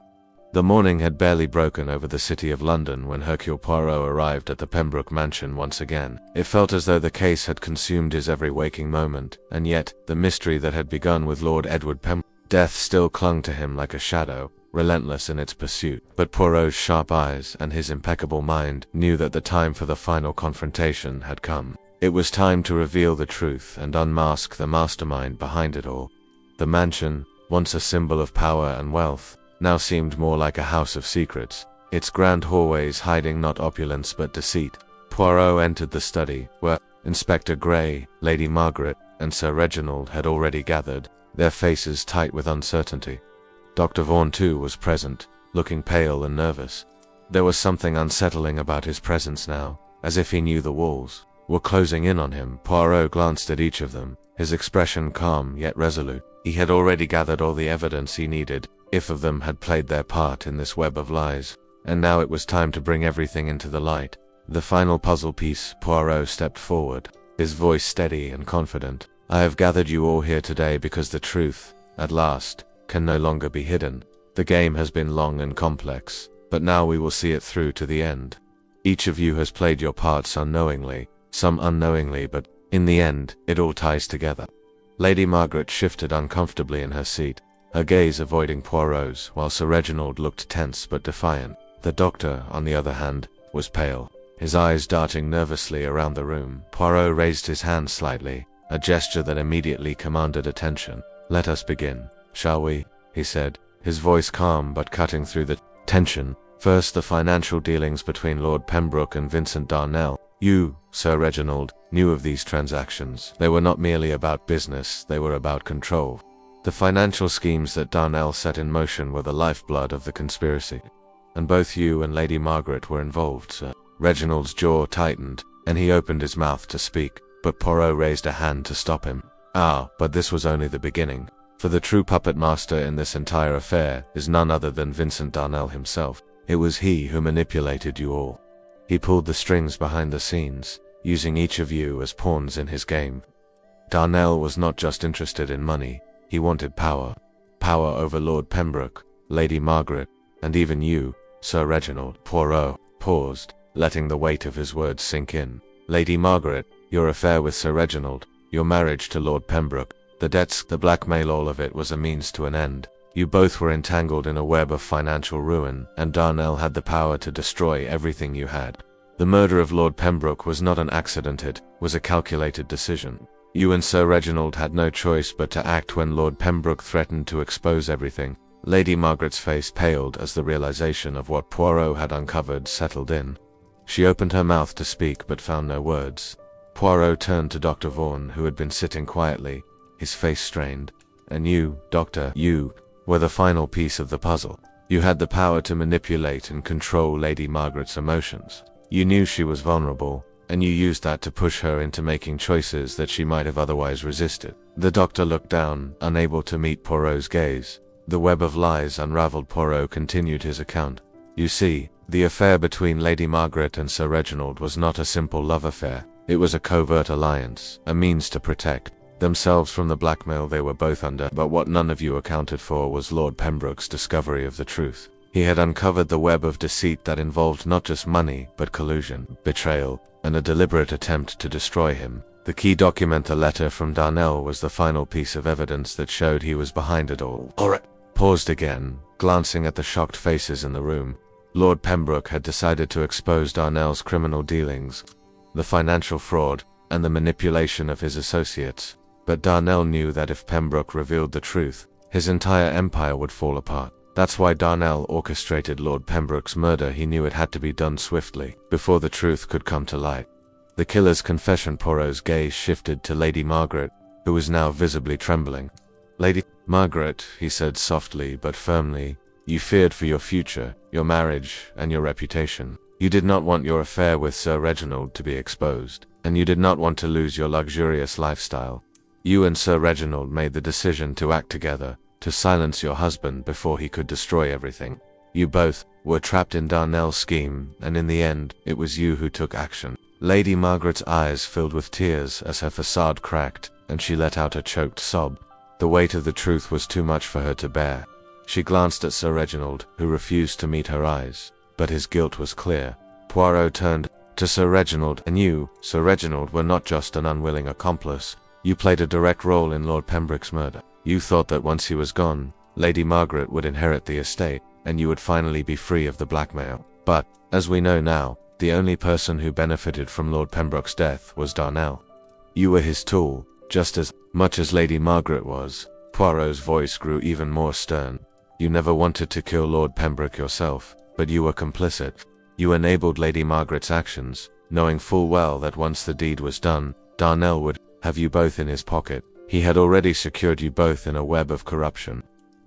The morning had barely broken over the city of London when Hercule Poirot arrived at the Pembroke mansion once again. It felt as though the case had consumed his every waking moment, and yet, the mystery that had begun with Lord Edward Pembroke's death still clung to him like a shadow. relentless in its pursuit. But Poirot's sharp eyes and his impeccable mind knew that the time for the final confrontation had come. It was time to reveal the truth and unmask the mastermind behind it all. The mansion, once a symbol of power and wealth, now seemed more like a house of secrets, its grand hallways hiding not opulence but deceit. Poirot entered the study, where Inspector Gray, Lady Margaret, and Sir Reginald had already gathered, their faces tight with uncertainty. Dr. Vaughan too was present, looking pale and nervous. There was something unsettling about his presence now, as if he knew the walls were closing in on him. Poirot glanced at each of them, his expression calm yet resolute. He had already gathered all the evidence he needed, if of them had played their part in this web of lies, and now it was time to bring everything into the light. The final puzzle piece. Poirot stepped forward, his voice steady and confident. I have gathered you all here today because the truth, at last, can no longer be hidden. The game has been long and complex, but now we will see it through to the end. Each of you has played your parts unknowingly, some unknowingly, but in the end, it all ties together. Lady Margaret shifted uncomfortably in her seat, her gaze avoiding Poirot's, while Sir Reginald looked tense but defiant. The doctor, on the other hand, was pale, his eyes darting nervously around the room. Poirot raised his hand slightly, a gesture that immediately commanded attention. Let us begin, shall we? He said, his voice calm but cutting through the tension. First, the financial dealings between Lord Pembroke and Vincent Darnell. You, Sir Reginald, knew of these transactions. They were not merely about business, they were about control. The financial schemes that Darnell set in motion were the lifeblood of the conspiracy. And both you and Lady Margaret were involved, sir. Reginald's jaw tightened, and he opened his mouth to speak, but Poirot raised a hand to stop him. But this was only the beginning. For the true puppet master in this entire affair is none other than Vincent Darnell himself. It was he who manipulated you all. He pulled the strings behind the scenes, using each of you as pawns in his game. Darnell was not just interested in money, he wanted power. Power over Lord Pembroke, Lady Margaret, and even you, Sir Reginald. Poirot paused, letting the weight of his words sink in. Lady Margaret, your affair with Sir Reginald, your marriage to Lord Pembroke, the debts, the blackmail, all of it was a means to an end. You both were entangled in a web of financial ruin, and Darnell had the power to destroy everything you had. The murder of Lord Pembroke was not an accident, it was a calculated decision. You and Sir Reginald had no choice but to act when Lord Pembroke threatened to expose everything. Lady Margaret's face paled as the realization of what Poirot had uncovered settled in. She opened her mouth to speak but found no words. Poirot turned to Dr. Vaughan, who had been sitting quietly, his face strained. And you, Doctor, you were the final piece of the puzzle. You had the power to manipulate and control Lady Margaret's emotions. You knew she was vulnerable, and you used that to push her into making choices that she might have otherwise resisted. The doctor looked down, unable to meet Poirot's gaze. The web of lies unraveled. Poirot continued his account. You see, the affair between Lady Margaret and Sir Reginald was not a simple love affair. It was a covert alliance, a means to protect themselves from the blackmail they were both under. But what none of you accounted for was Lord Pembroke's discovery of the truth. He had uncovered the web of deceit that involved not just money, but collusion, betrayal, and a deliberate attempt to destroy him. The key document, a letter from Darnell, was the final piece of evidence that showed he was behind it all. Paused again, glancing at the shocked faces in the room. Lord Pembroke had decided to expose Darnell's criminal dealings, the financial fraud, and the manipulation of his associates. But Darnell knew that if Pembroke revealed the truth, his entire empire would fall apart. That's why Darnell orchestrated Lord Pembroke's murder. He knew it had to be done swiftly, before the truth could come to light. The killer's confession. Poirot's gaze shifted to Lady Margaret, who was now visibly trembling. Lady Margaret, he said softly but firmly, you feared for your future, your marriage, and your reputation. You did not want your affair with Sir Reginald to be exposed, and you did not want to lose your luxurious lifestyle. You and Sir Reginald made the decision to act together, to silence your husband before he could destroy everything. You both were trapped in Darnell's scheme, and in the end, it was you who took action. Lady Margaret's eyes filled with tears as her facade cracked, and she let out a choked sob. The weight of the truth was too much for her to bear. She glanced at Sir Reginald, who refused to meet her eyes, but his guilt was clear. Poirot turned to Sir Reginald. And you, Sir Reginald, were not just an unwilling accomplice. You played a direct role in Lord Pembroke's murder. You thought that once he was gone, Lady Margaret would inherit the estate, and you would finally be free of the blackmail. But, as we know now, the only person who benefited from Lord Pembroke's death was Darnell. You were his tool, just as much as Lady Margaret was. Poirot's voice grew even more stern. You never wanted to kill Lord Pembroke yourself, but you were complicit. You enabled Lady Margaret's actions, knowing full well that once the deed was done, Darnell would have you both in his pocket. He had already secured you both in a web of corruption.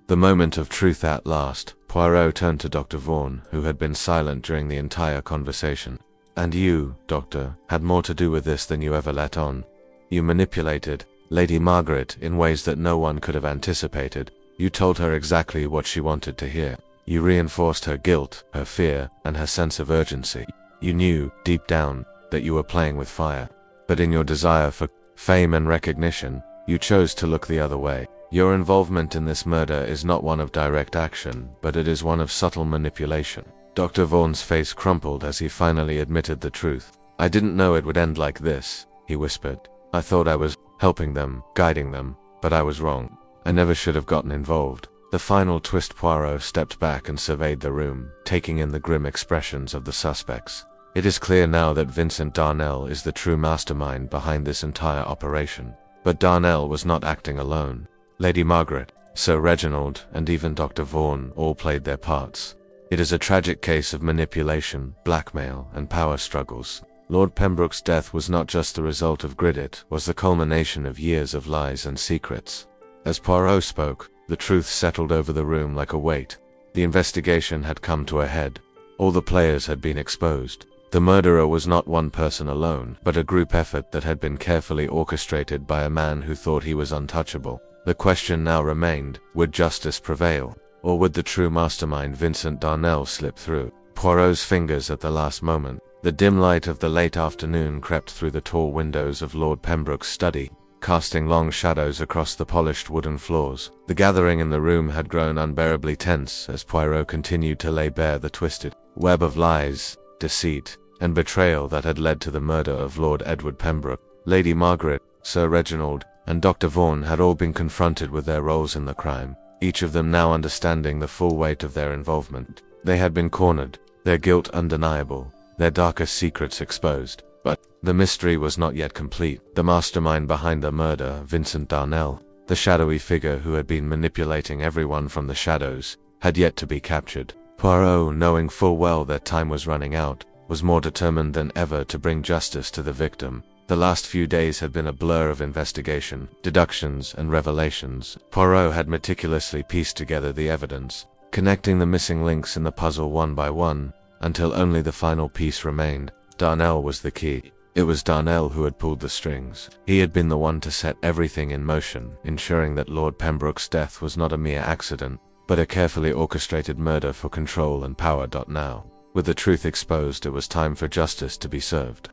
The moment of truth at last, Poirot turned to Dr. Vaughan, who had been silent during the entire conversation. And you, Doctor, had more to do with this than you ever let on. You manipulated Lady Margaret in ways that no one could have anticipated. You told her exactly what she wanted to hear. You reinforced her guilt, her fear, and her sense of urgency. You knew, deep down, that you were playing with fire. But in your desire for fame and recognition, you chose to look the other way. Your involvement in this murder is not one of direct action, but it is one of subtle manipulation. Dr. Vaughan's face crumpled as he finally admitted the truth. I didn't know it would end like this, he whispered. I thought I was helping them, guiding them, but I was wrong. I never should have gotten involved. The final twist. Poirot stepped back and surveyed the room, taking in the grim expressions of the suspects. It is clear now that Vincent Darnell is the true mastermind behind this entire operation. But Darnell was not acting alone. Lady Margaret, Sir Reginald, and even Dr. Vaughan all played their parts. It is a tragic case of manipulation, blackmail, and power struggles. Lord Pembroke's death was not just the result of grit, it was the culmination of years of lies and secrets. As Poirot spoke, the truth settled over the room like a weight. The investigation had come to a head. All the players had been exposed. The murderer was not one person alone, but a group effort that had been carefully orchestrated by a man who thought he was untouchable. The question now remained, would justice prevail? Or would the true mastermind Vincent Darnell slip through? Poirot's fingers at the last moment. The dim light of the late afternoon crept through the tall windows of Lord Pembroke's study, casting long shadows across the polished wooden floors. The gathering in the room had grown unbearably tense as Poirot continued to lay bare the twisted web of lies, deceit, and betrayal that had led to the murder of Lord Edward Pembroke. Lady Margaret, Sir Reginald, and Dr. Vaughan had all been confronted with their roles in the crime, each of them now understanding the full weight of their involvement. They had been cornered, their guilt undeniable, their darkest secrets exposed. But the mystery was not yet complete. The mastermind behind the murder, Vincent Darnell, the shadowy figure who had been manipulating everyone from the shadows, had yet to be captured. Poirot, knowing full well that time was running out, was more determined than ever to bring justice to the victim. The last few days had been a blur of investigation, deductions, and revelations. Poirot had meticulously pieced together the evidence, connecting the missing links in the puzzle one by one, until only the final piece remained. Darnell was the key. It was Darnell who had pulled the strings. He had been the one to set everything in motion, ensuring that Lord Pembroke's death was not a mere accident, but a carefully orchestrated murder for control and power. Now, with the truth exposed, it was time for justice to be served.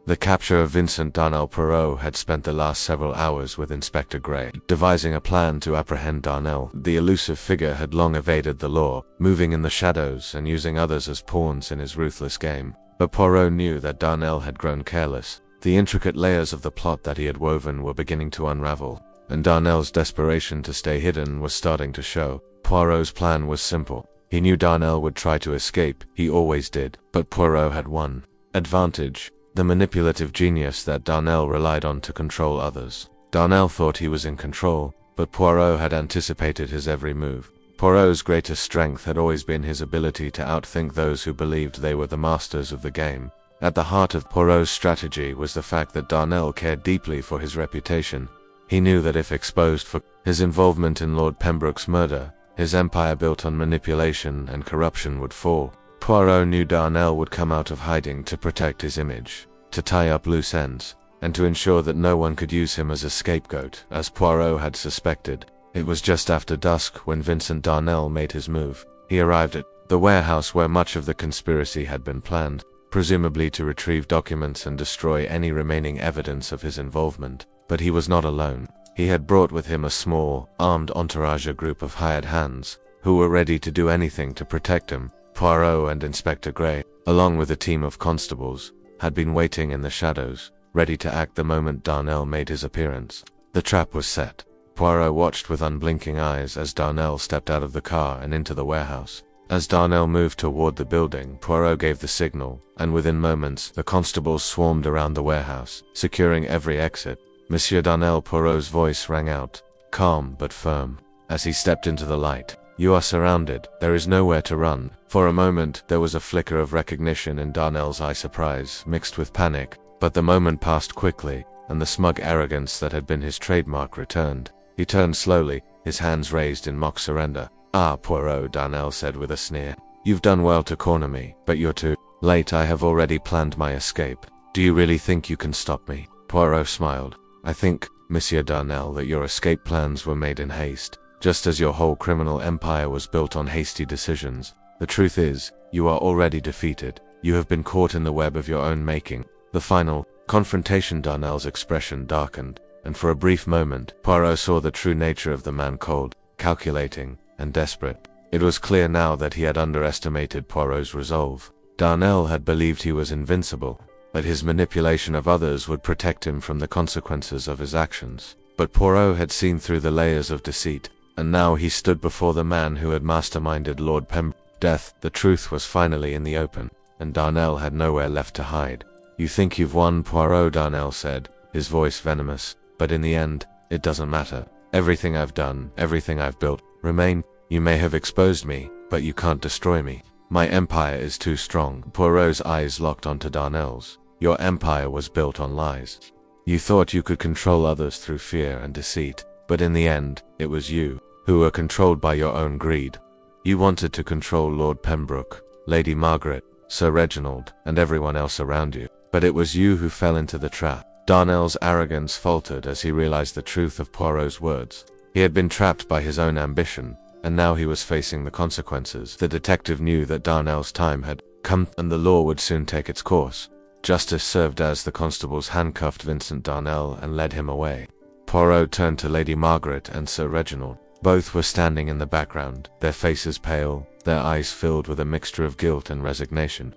The capture of Vincent Darnell. Poirot had spent the last several hours with Inspector Gray, devising a plan to apprehend Darnell. The elusive figure had long evaded the law, moving in the shadows and using others as pawns in his ruthless game. But Poirot knew that Darnell had grown careless. The intricate layers of the plot that he had woven were beginning to unravel, and Darnell's desperation to stay hidden was starting to show. Poirot's plan was simple. He knew Darnell would try to escape, he always did, but Poirot had one advantage: the manipulative genius that Darnell relied on to control others. Darnell thought he was in control, but Poirot had anticipated his every move. Poirot's greatest strength had always been his ability to outthink those who believed they were the masters of the game. At the heart of Poirot's strategy was the fact that Darnell cared deeply for his reputation. He knew that if exposed for his involvement in Lord Pembroke's murder, his empire built on manipulation and corruption would fall. Poirot knew Darnell would come out of hiding to protect his image, to tie up loose ends, and to ensure that no one could use him as a scapegoat. As Poirot had suspected, it was just after dusk when Vincent Darnell made his move. He arrived at the warehouse where much of the conspiracy had been planned, presumably to retrieve documents and destroy any remaining evidence of his involvement. But he was not alone. He had brought with him a small, armed entourage, a group of hired hands, who were ready to do anything to protect him. Poirot and Inspector Gray, along with a team of constables, had been waiting in the shadows, ready to act the moment Darnell made his appearance. The trap was set. Poirot watched with unblinking eyes as Darnell stepped out of the car and into the warehouse. As Darnell moved toward the building, Poirot gave the signal, and within moments, the constables swarmed around the warehouse, securing every exit. Monsieur Darnell, Poirot's voice rang out, calm but firm, as he stepped into the light. You are surrounded. There is nowhere to run. For a moment, there was a flicker of recognition in Darnell's eye, surprise, mixed with panic, but the moment passed quickly, and the smug arrogance that had been his trademark returned. He turned slowly, his hands raised in mock surrender. Ah, Poirot, Darnell said with a sneer. You've done well to corner me, but you're too late. I have already planned my escape. Do you really think you can stop me? Poirot smiled. I think, Monsieur Darnell, that your escape plans were made in haste, just as your whole criminal empire was built on hasty decisions. The truth is, you are already defeated. You have been caught in the web of your own making. The final confrontation. Darnell's expression darkened, and for a brief moment, Poirot saw the true nature of the man, cold, calculating, and desperate. It was clear now that he had underestimated Poirot's resolve. Darnell had believed he was invincible, that his manipulation of others would protect him from the consequences of his actions. But Poirot had seen through the layers of deceit, and now he stood before the man who had masterminded Lord Pembroke's death. The truth was finally in the open, and Darnell had nowhere left to hide. You think you've won, Poirot, Darnell said, his voice venomous, but in the end, it doesn't matter. Everything I've done, everything I've built, remain. You may have exposed me, but you can't destroy me. My empire is too strong. Poirot's eyes locked onto Darnell's. Your empire was built on lies. You thought you could control others through fear and deceit, but in the end, it was you who were controlled by your own greed. You wanted to control Lord Pembroke, Lady Margaret, Sir Reginald, and everyone else around you, but it was you who fell into the trap. Darnell's arrogance faltered as he realized the truth of Poirot's words. He had been trapped by his own ambition, and now he was facing the consequences. The detective knew that Darnell's time had come, and the law would soon take its course. Justice served as the constables handcuffed Vincent Darnell and led him away. Poirot turned to Lady Margaret and Sir Reginald. Both were standing in the background, their faces pale, their eyes filled with a mixture of guilt and resignation.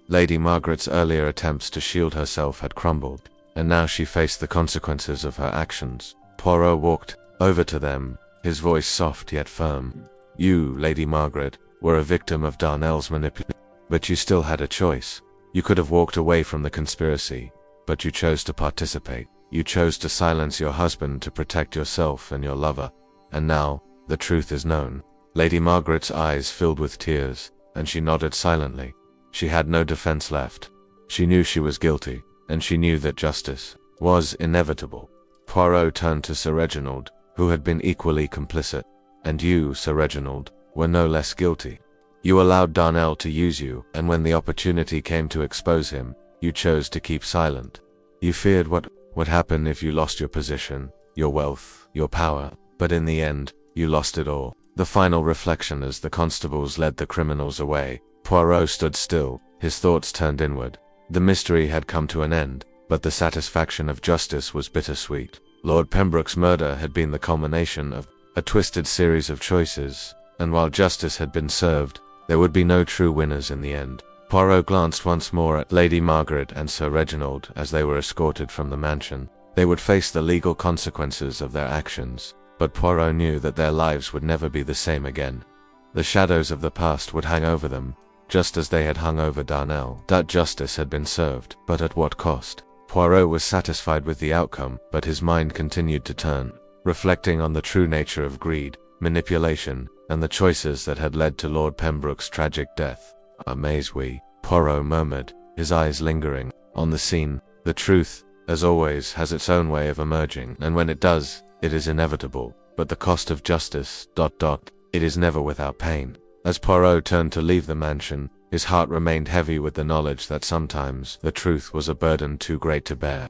Lady Margaret's earlier attempts to shield herself had crumbled, and now she faced the consequences of her actions. Poirot walked over to them, his voice soft yet firm. You, Lady Margaret, were a victim of Darnell's manipulation, but you still had a choice. You could have walked away from the conspiracy, but you chose to participate. You chose to silence your husband to protect yourself and your lover. And now, the truth is known. Lady Margaret's eyes filled with tears, and she nodded silently. She had no defense left. She knew she was guilty, and she knew that justice was inevitable. Poirot turned to Sir Reginald, who had been equally complicit. And you, Sir Reginald, were no less guilty. You allowed Darnell to use you, and when the opportunity came to expose him, you chose to keep silent. You feared what would happen if you lost your position, your wealth, your power, but in the end, you lost it all. The final reflection as the constables led the criminals away. Poirot stood still, his thoughts turned inward. The mystery had come to an end, but the satisfaction of justice was bittersweet. Lord Pembroke's murder had been the culmination of a twisted series of choices, and while justice had been served, there would be no true winners in the end. Poirot glanced once more at Lady Margaret and Sir Reginald as they were escorted from the mansion. They would face the legal consequences of their actions, but Poirot knew that their lives would never be the same again. The shadows of the past would hang over them, just as they had hung over Darnell. That justice had been served, but at what cost? Poirot was satisfied with the outcome, but his mind continued to turn, reflecting on the true nature of greed, manipulation, and the choices that had led to Lord Pembroke's tragic death. Amaze we, Poirot murmured, his eyes lingering on the scene. The truth, as always, has its own way of emerging, and when it does, it is inevitable. But the cost of justice, it is never without pain. As Poirot turned to leave the mansion, his heart remained heavy with the knowledge that sometimes the truth was a burden too great to bear.